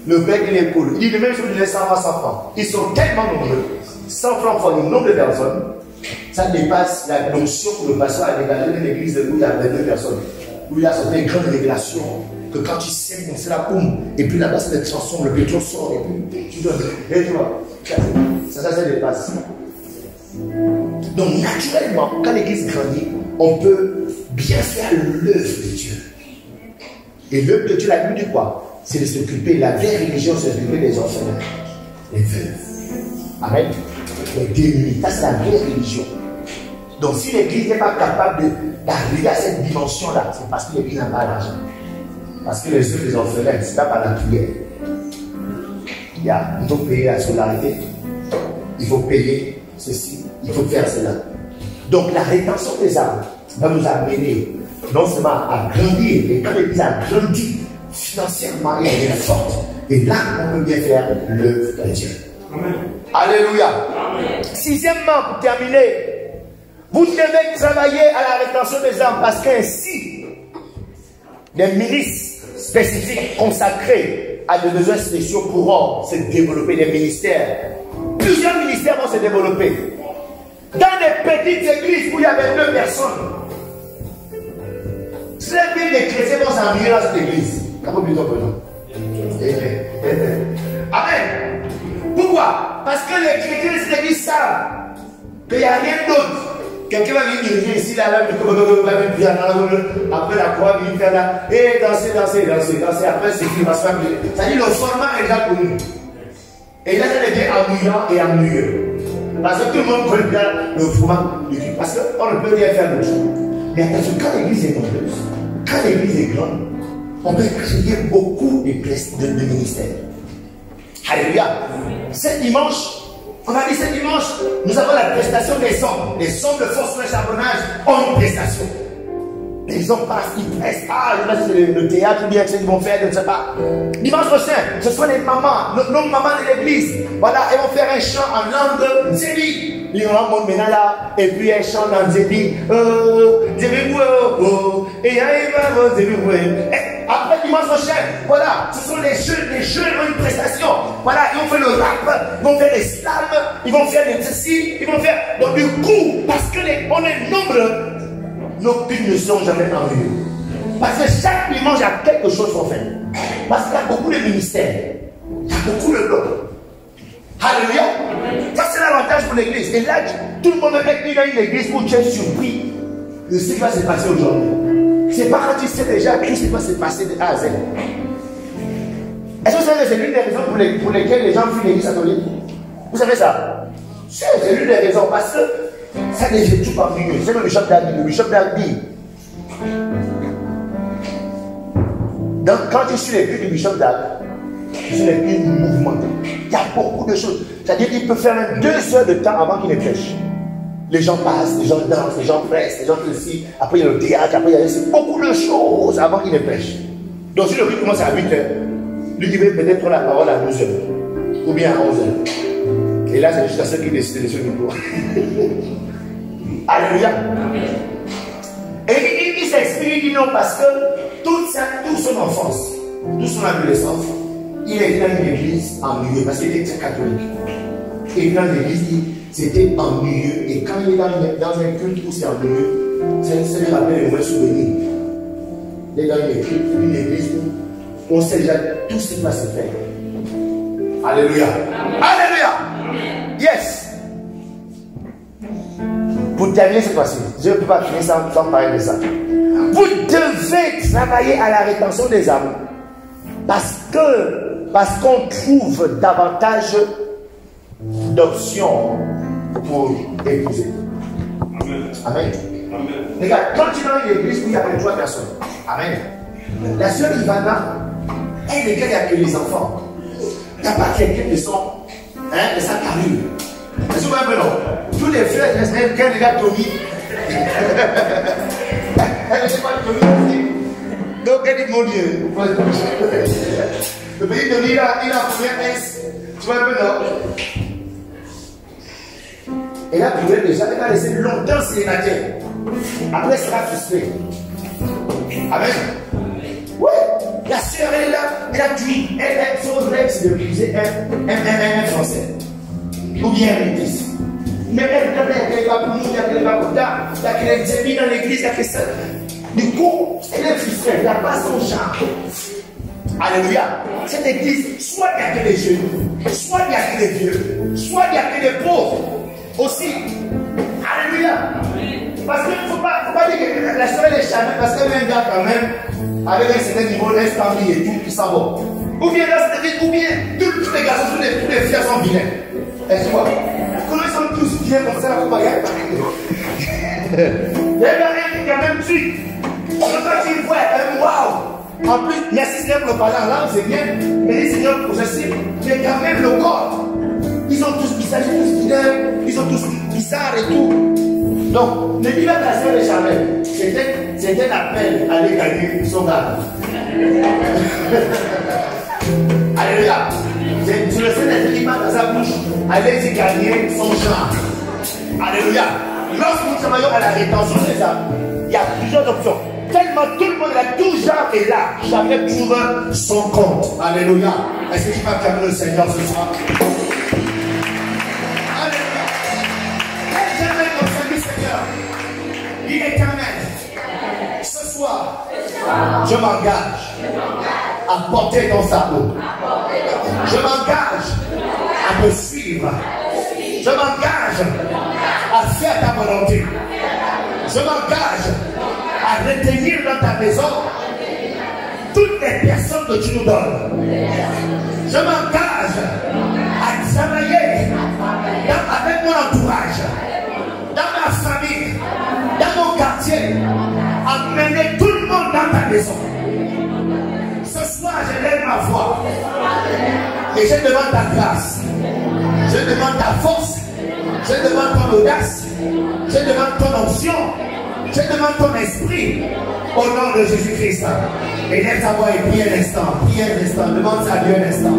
Le prêtre, il est cool. Il dit même si vous donnez 100 francs. Ils sont tellement nombreux. 100 francs pour le nombre de personnes, ça dépasse la notion que le pasteur a dégagé d'une église où il y a 22 personnes. Où il a sorti une grande révélation. Que quand tu sèmes, c'est la boum. Et puis là-bas, c'est des chansons, le pétrole sort. Et puis tu donnes. Et tu vois. Ça dépasse. Donc, naturellement, quand l'église grandit, on peut bien faire l'œuvre de Dieu. Et l'œuvre de Dieu, la Bible dit quoi? C'est de s'occuper, la vraie religion, c'est de s'occuper des orphelins, les veuves. Amen. Les démunis. Ça, c'est la vraie religion. Donc, si l'église n'est pas capable d'arriver à cette dimension-là, c'est parce que l'église n'a pas d'argent. Parce que les œuvres des orphelins, c'est pas par la prière. Il faut payer la scolarité, il faut payer ceci, il faut faire cela. Donc la rétention des âmes va nous amener non seulement à grandir, mais quand l'église a grandi financièrement et elle est forte, et là on peut bien faire l'œuvre de Dieu. Amen. Alléluia. Amen. Sixièmement, pour terminer, vous devez travailler à la rétention des âmes parce qu'ainsi, des ministres spécifiques consacrés à des besoins spéciaux pourront se développer, des ministères. Plusieurs ministères vont se développer. Dans des petites églises où il y avait 2 personnes, très bien des chrétiens vont s'ennuyer dans cette église. Amen. Pourquoi? Parce que les chrétiens de cette église savent qu'il n'y a rien d'autre. Quelqu'un va venir diriger ici, là, après la croix, il fait là, et danser, après c'est fini, parce que ça dit le format est déjà connu. Et là, ça devient ennuyant et ennuyeux. Parce que tout le monde connaît bien le format du Christ. Parce qu'on ne peut rien faire d'autre. Mais attention, quand l'église est nombreuse, quand l'église est grande, on peut créer beaucoup de ministères. Alléluia. Ce dimanche, on a dit ce dimanche, nous avons la prestation des hommes. Les hommes de force de charbonnage ont une prestation. Les hommes passent, ils pressent. Ah, je sais pas si c'est le théâtre ou bien qu'ils vont faire, je ne sais pas. Dimanche prochain, ce sont les mamans, nos mamans de l'église. Voilà, elles vont faire un chant en langue Zébi. Ils vont monter maintenant là, et puis elles chantent en Zébi. Zébi, et après dimanche prochain, voilà, ce sont les jeunes ont une prestation. Voilà, ils vont faire le rap, ils vont faire les slams, ils vont faire les ceci, ils vont faire. Donc du coup, parce que on est nombreux, nos putes ne sont jamais ennuyeux. Parce que chaque dimanche, il y a quelque chose qu'on fait. Parce qu'il y a beaucoup de ministères. Il y a beaucoup de dons. Alléluia. Ça, c'est l'avantage pour l'église. Et là, tout le monde est dans une église où tu es surpris de ce qui va se passer aujourd'hui. C'est pas quand tu sais déjà tout ce qui va se passer de A à Z. Est-ce que vous savez que c'est l'une des raisons pour lesquelles les gens fuient l'église catholique? Vous savez ça? C'est l'une des raisons. Parce que ça devient tout parmi eux. C'est le bishop d'Albi. Le bishop d'Albi. Donc, quand tu suis les culs du bishop d'Albi, tu suis les culs mouvementés. Il y a beaucoup de choses. C'est-à-dire qu'il peut faire même 2 heures de temps avant qu'il ne prêche. Les gens passent, les gens dansent, les gens pressent, les gens ici. Après, il y a le théâtre, après, il y a beaucoup de choses avant qu'il ne prêche. Donc, si le culte commence à 8 heures, lui, il veut peut-être prendre la parole à 12 heures. Ou bien à 11 heures. Et là, c'est juste à ceux qui décident de ce niveau. Alléluia. Et il s'explique, il dit non, parce que toute son enfance, toute son adolescence, il est dans une église ennuyeux, parce qu'il était catholique. Et dans l'église, c'était ennuyeux. Et quand il est dans un culte où c'est ennuyeux, ça lui rappelle un mauvais souvenir. Il est dans une église où on sait déjà tout ce qui va se faire. Alléluia. Alléluia. Yes. Pour terminer cette fois-ci, je ne peux pas finir sans parler de ça. Vous devez travailler à la rétention des âmes. Parce qu'on trouve davantage d'options pour épouser. Amen. Amen. Regarde, quand tu es dans une église où il y a 23 personnes, Amen. La sœur Ivana, elle ne regarde que les enfants. Il n'y a pas quelqu'un de sa carrure. Est-ce que vous voyez non? Tous les frères, elle regarde Tommy. Elle ne sait pas Tommy aussi. Donc elle dit mon Dieu. Le pays de Tommy, il a combien S? Tu vois un peu non? Et là, vous voyez déjà, elle va laisser longtemps célibataire. Après, elle sera frustrée. Amen. Oui, la sœur, elle est là, elle a tout. Son rêve, c'est de briser un français. Ou bien un métis. Mais elle, quand elle va pour nous, elle va pour là, elle est mis dans l'église, il y a que ça. Du coup, elle est frustrée, elle n'a pas son genre. Alléluia. Cette église, soit il n'y a que des jeunes, soit il n'y a que des vieux, soit il n'y a que des pauvres. Aussi. Alléluia. Parce qu'il ne faut pas dire que la sœur est charmée, parce qu'elle est un gars quand même, avec un certain niveau d'instamie et tout, qui s'en va. Ou bien là, c'est ou bien tous les garçons, tous les filles sont vilains. Est-ce que tu vois? Comment ils sont tous bien comme ça, vous voyez? Il y a un qui a même tué. Quand tu vois, waouh! En plus, merci Seigneur pour le parler en langue, c'est bien. Mais les Seigneurs pour ceci, mais quand même le corps. Ils ont tous bizarres, ils sont tous bizarres et tout. Donc, ne dis pas que la sœur est charmée. C'est un appel à aller gagner son gars. Alléluia. C'est le Seigneur qui parle dans sa bouche. Allez-y gagner son genre. Alléluia. Lorsque nous travaillons à la rétention des âmes, il y a plusieurs options. Tellement tout le monde là, tout genre est là. Chacun trouve son compte. Alléluia. Est-ce que tu vas acclamer le Seigneur ce soir? Alléluia. Jamais comme ça, dit Seigneur. Il est éternel. Ce soir, je m'engage à porter ton fardeau. Je m'engage à te suivre. Je m'engage à faire ta volonté. Je m'engage à retenir dans ta maison toutes les personnes que tu nous donnes. Je m'engage à travailler avec mon entourage, dans ma famille, dans mon quartier, à mener tout le monde dans ta maison. Ce soir, je lève ma voix et Et je demande ta grâce. Je demande ta force. Je demande ton audace. Je demande ton onction. Je demande ton esprit. Au nom de Jésus-Christ. Et laisse ta voix et prie un instant. Prie un instant. Demande ça à Dieu un instant.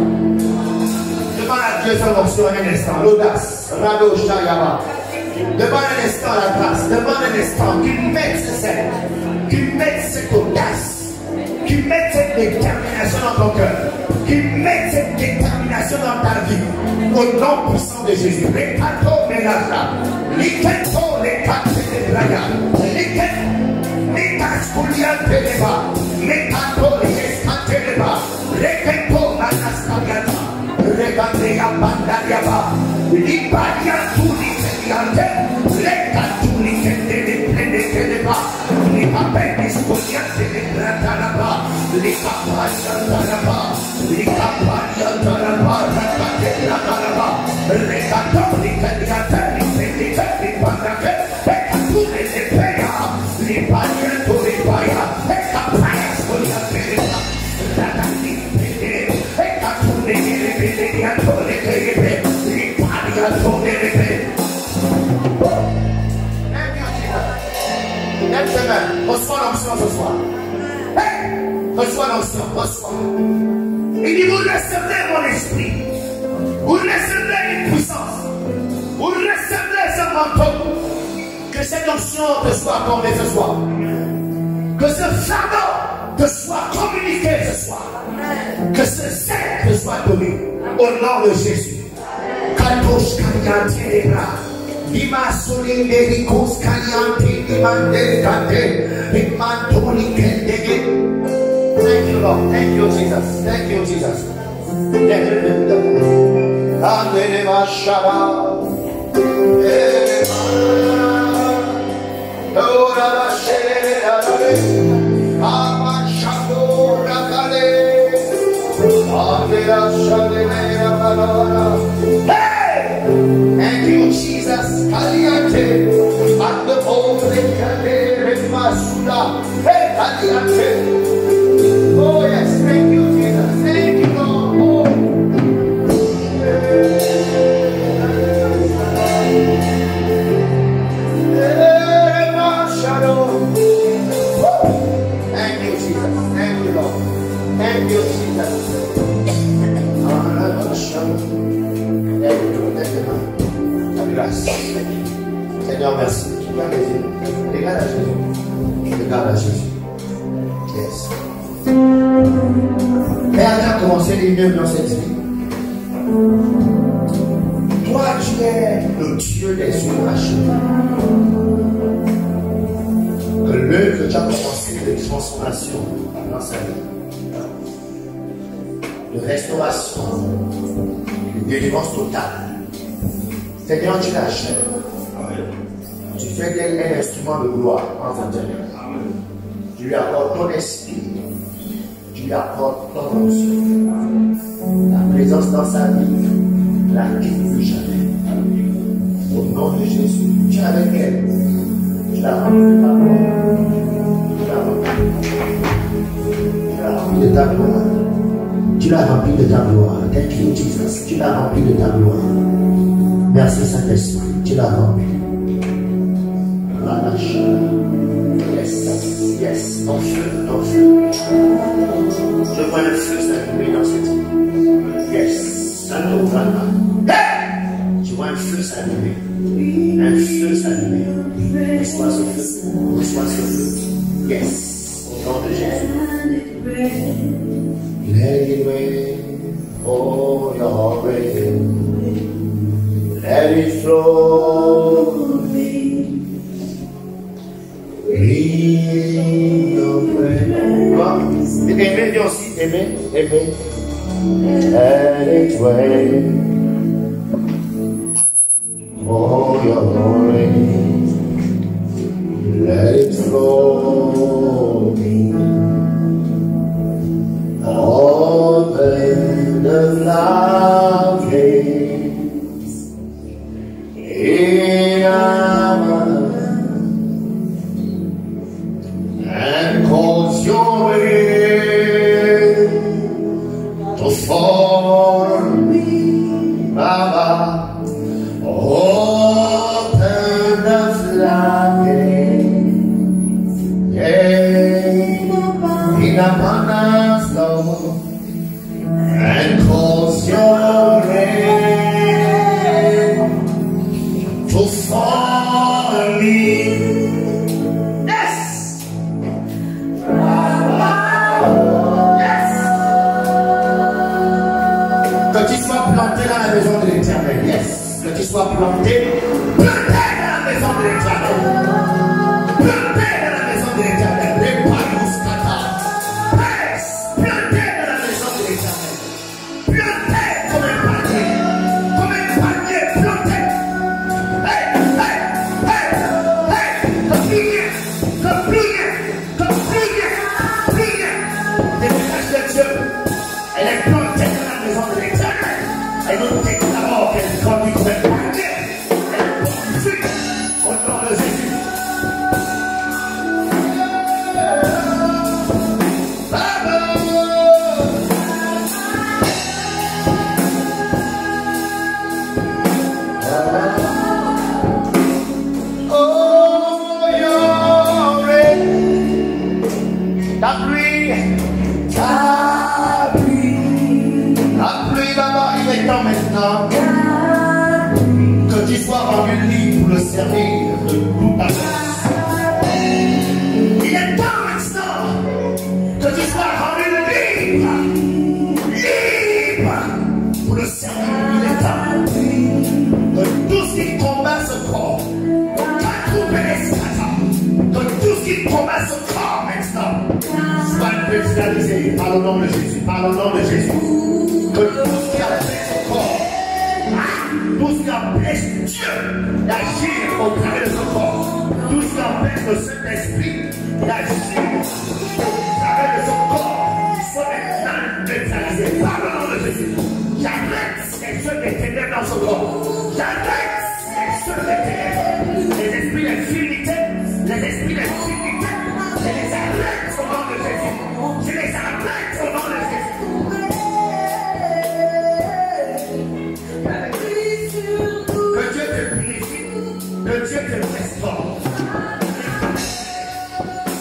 Demande à Dieu son onction un instant. L'audace. Rado Shayaba. Demande un instant la grâce. Demande un instant qu'il mette qu'il mette cette audace. Qu'il mette cette détermination dans ton cœur. Qu'il mette cette détermination dans ta vie. Au nom puissant de Jésus. Les cadeaux ménages. Les cadeaux, les cadeaux de Braya. Les cadeaux. Les cadeaux, les cadeaux. Les cadeaux, les cadeaux. Les cadeaux, les cadeaux. Libadia tuli kediante, leka tuli kede kedeba, libabe diskodiante lebratalaba, likapaya talaba, likapaya talaba, rakate lakalaba, leka tuli kediante, lipedika lipandake, leka tuli lepeya, libadia tuli paya, leka paya skodiante leba, rakati pede, leka tuli kede tuli kede. Reçois l'onction ce soir. Hey! Reçois l'onction, reçois. Il dit, vous recevrez mon esprit. Vous recevrez une puissance. Vous recevrez ce manteau. Que cette onction te soit accordée ce soir. Que ce fardeau te soit communiqué ce soir. Que ce zèle te soit donné. Au nom de Jésus. Kadosh Kanyante Ebra. Lima Soline Rikos Kanyante Dimande Kate. Imantoli Kendege. Thank you, Lord. Thank you, Jesus. Thank you, Jesus. Amene Mashara. Ora Bashere Arare. Amashado Rakale. Amera Shadene Rabara. Thank you, Jesus. Kaliante. At the moment, Kale Masuda. Hey, Kaliante. Oh, yes. Thank you, Jesus. Thank you, Lord. Oh. Thank you, Jesus. Thank you, Lord. Thank you, Jesus. Grâce. Seigneur, merci. Regarde à Jésus. Regarde à Jésus. Yes. Père, tu as commencé l'énigme dans cette vie. Toi, tu es le Dieu des yeux achevés. Que l'œuvre que tu as commencé de transformation dans sa vie, de restauration, de délivrance totale. Seigneur, tu l'achèves. Tu fais d'elle un instrument de gloire en sa terre. Tu lui apportes ton esprit. Tu lui apportes ton onction. La présence dans sa vie, la quitte plus jamais. Au nom de Jésus, tu es avec elle. Tu l'as rempli de ta gloire. Tu l'as rempli de ta gloire. Tu l'as rempli de ta gloire. Thank you, Jesus. Tu l'as rempli de ta gloire. Merci Saint-Esprit, tu l'as rempli. Yes, yes, ton feu, ton feu. Je vois le feu s'allumer dans cette vie. Yes, ça nous va. Je vois un feu s'allumer. Un feu s'allumer. Reçois ce feu. Reçois ce feu. Yes, au nom de Jésus. Let it rain, oh your rain. Let it flow. Bring your praise. Aimez, dis aussi, aimez, aimez. Let it rain. Oh, your rain. Let it flow. Open the floodgates in our mind and cause your rain to fall. Plantez dans la maison de l'Éternel. Les païens kata. Plantez dans la maison de l'Éternel. Plantez comme un panier. Comme un panier planté. Hey, hey, hey, hey. Comme plus rien. Comme plus rien. Comme plus rien. Plus rien. Des messages de Dieu. Elle est plantée dans la maison de l'Éternel. Et nous déclarons qu'elle grandit comme un panier. Elle porte fruit au nom de Jésus. La pluie là-bas, il est temps maintenant que tu sois rendu libre pour le servir de tout ta vie. Il est temps maintenant que tu sois rendu libre, libre pour le servir. Il est temps que tout ce qui combat ce corps, que tout ce qui combat ce corps maintenant soit neutralisé par le nom de Jésus, par le nom de Jésus. Que tout ce qui empêche son corps, tout ce qui empêche Dieu d'agir au travers de son corps, tout ce qui empêche le Saint-Esprit d'agir au travers de son corps, soit maintenant neutralisé par le nom de Jésus. J'arrête les feux des ténèbres dans son corps. J'arrête les feux des ténèbres. Les esprits d'infimité, les esprits d'infimité, je les arrête au nom de Jésus. Je les arrête au nom de Jésus. Que Dieu te purifie, que Dieu te restaure.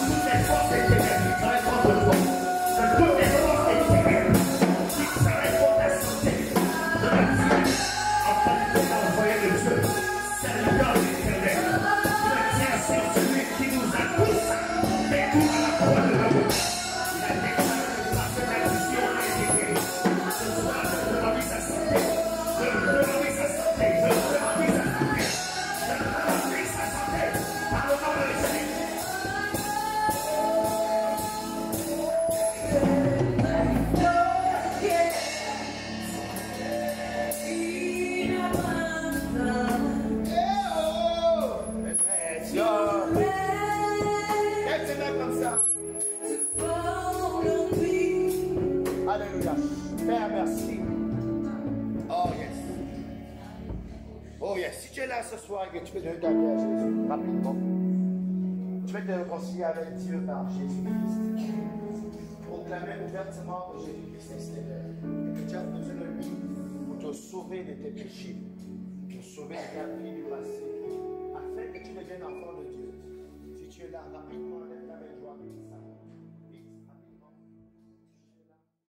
Toutes les forces des ténèbres qui travaillent contre toi, que toutes les forces des ténèbres qui travaillent contre ta santé, de la vie, en qualité d'envoyé de Dieu, serviteur de l'Éternel, le tien sur celui qui nous a tous met tout à la croix de l'amour. Il a déclaré que par cette addition, on a été guéri. Ce soir, je revis sa santé. Je revis sa santé. Je revis sa santé. Je revis sa santé. Par le nom de Jésus. Comme ça. Alléluia. Père, merci. Oh yes. Oh yes. Si tu es là ce soir et que tu veux donner ta vie à Jésus, rapidement, tu veux te réconcilier avec Dieu par Jésus-Christ. Proclamer ouvertement que Jésus-Christ est Seigneur et que tu as besoin de lui pour te sauver de tes péchés, pour te sauver de ta vie du passé, afin que tu deviennes enfant de Dieu.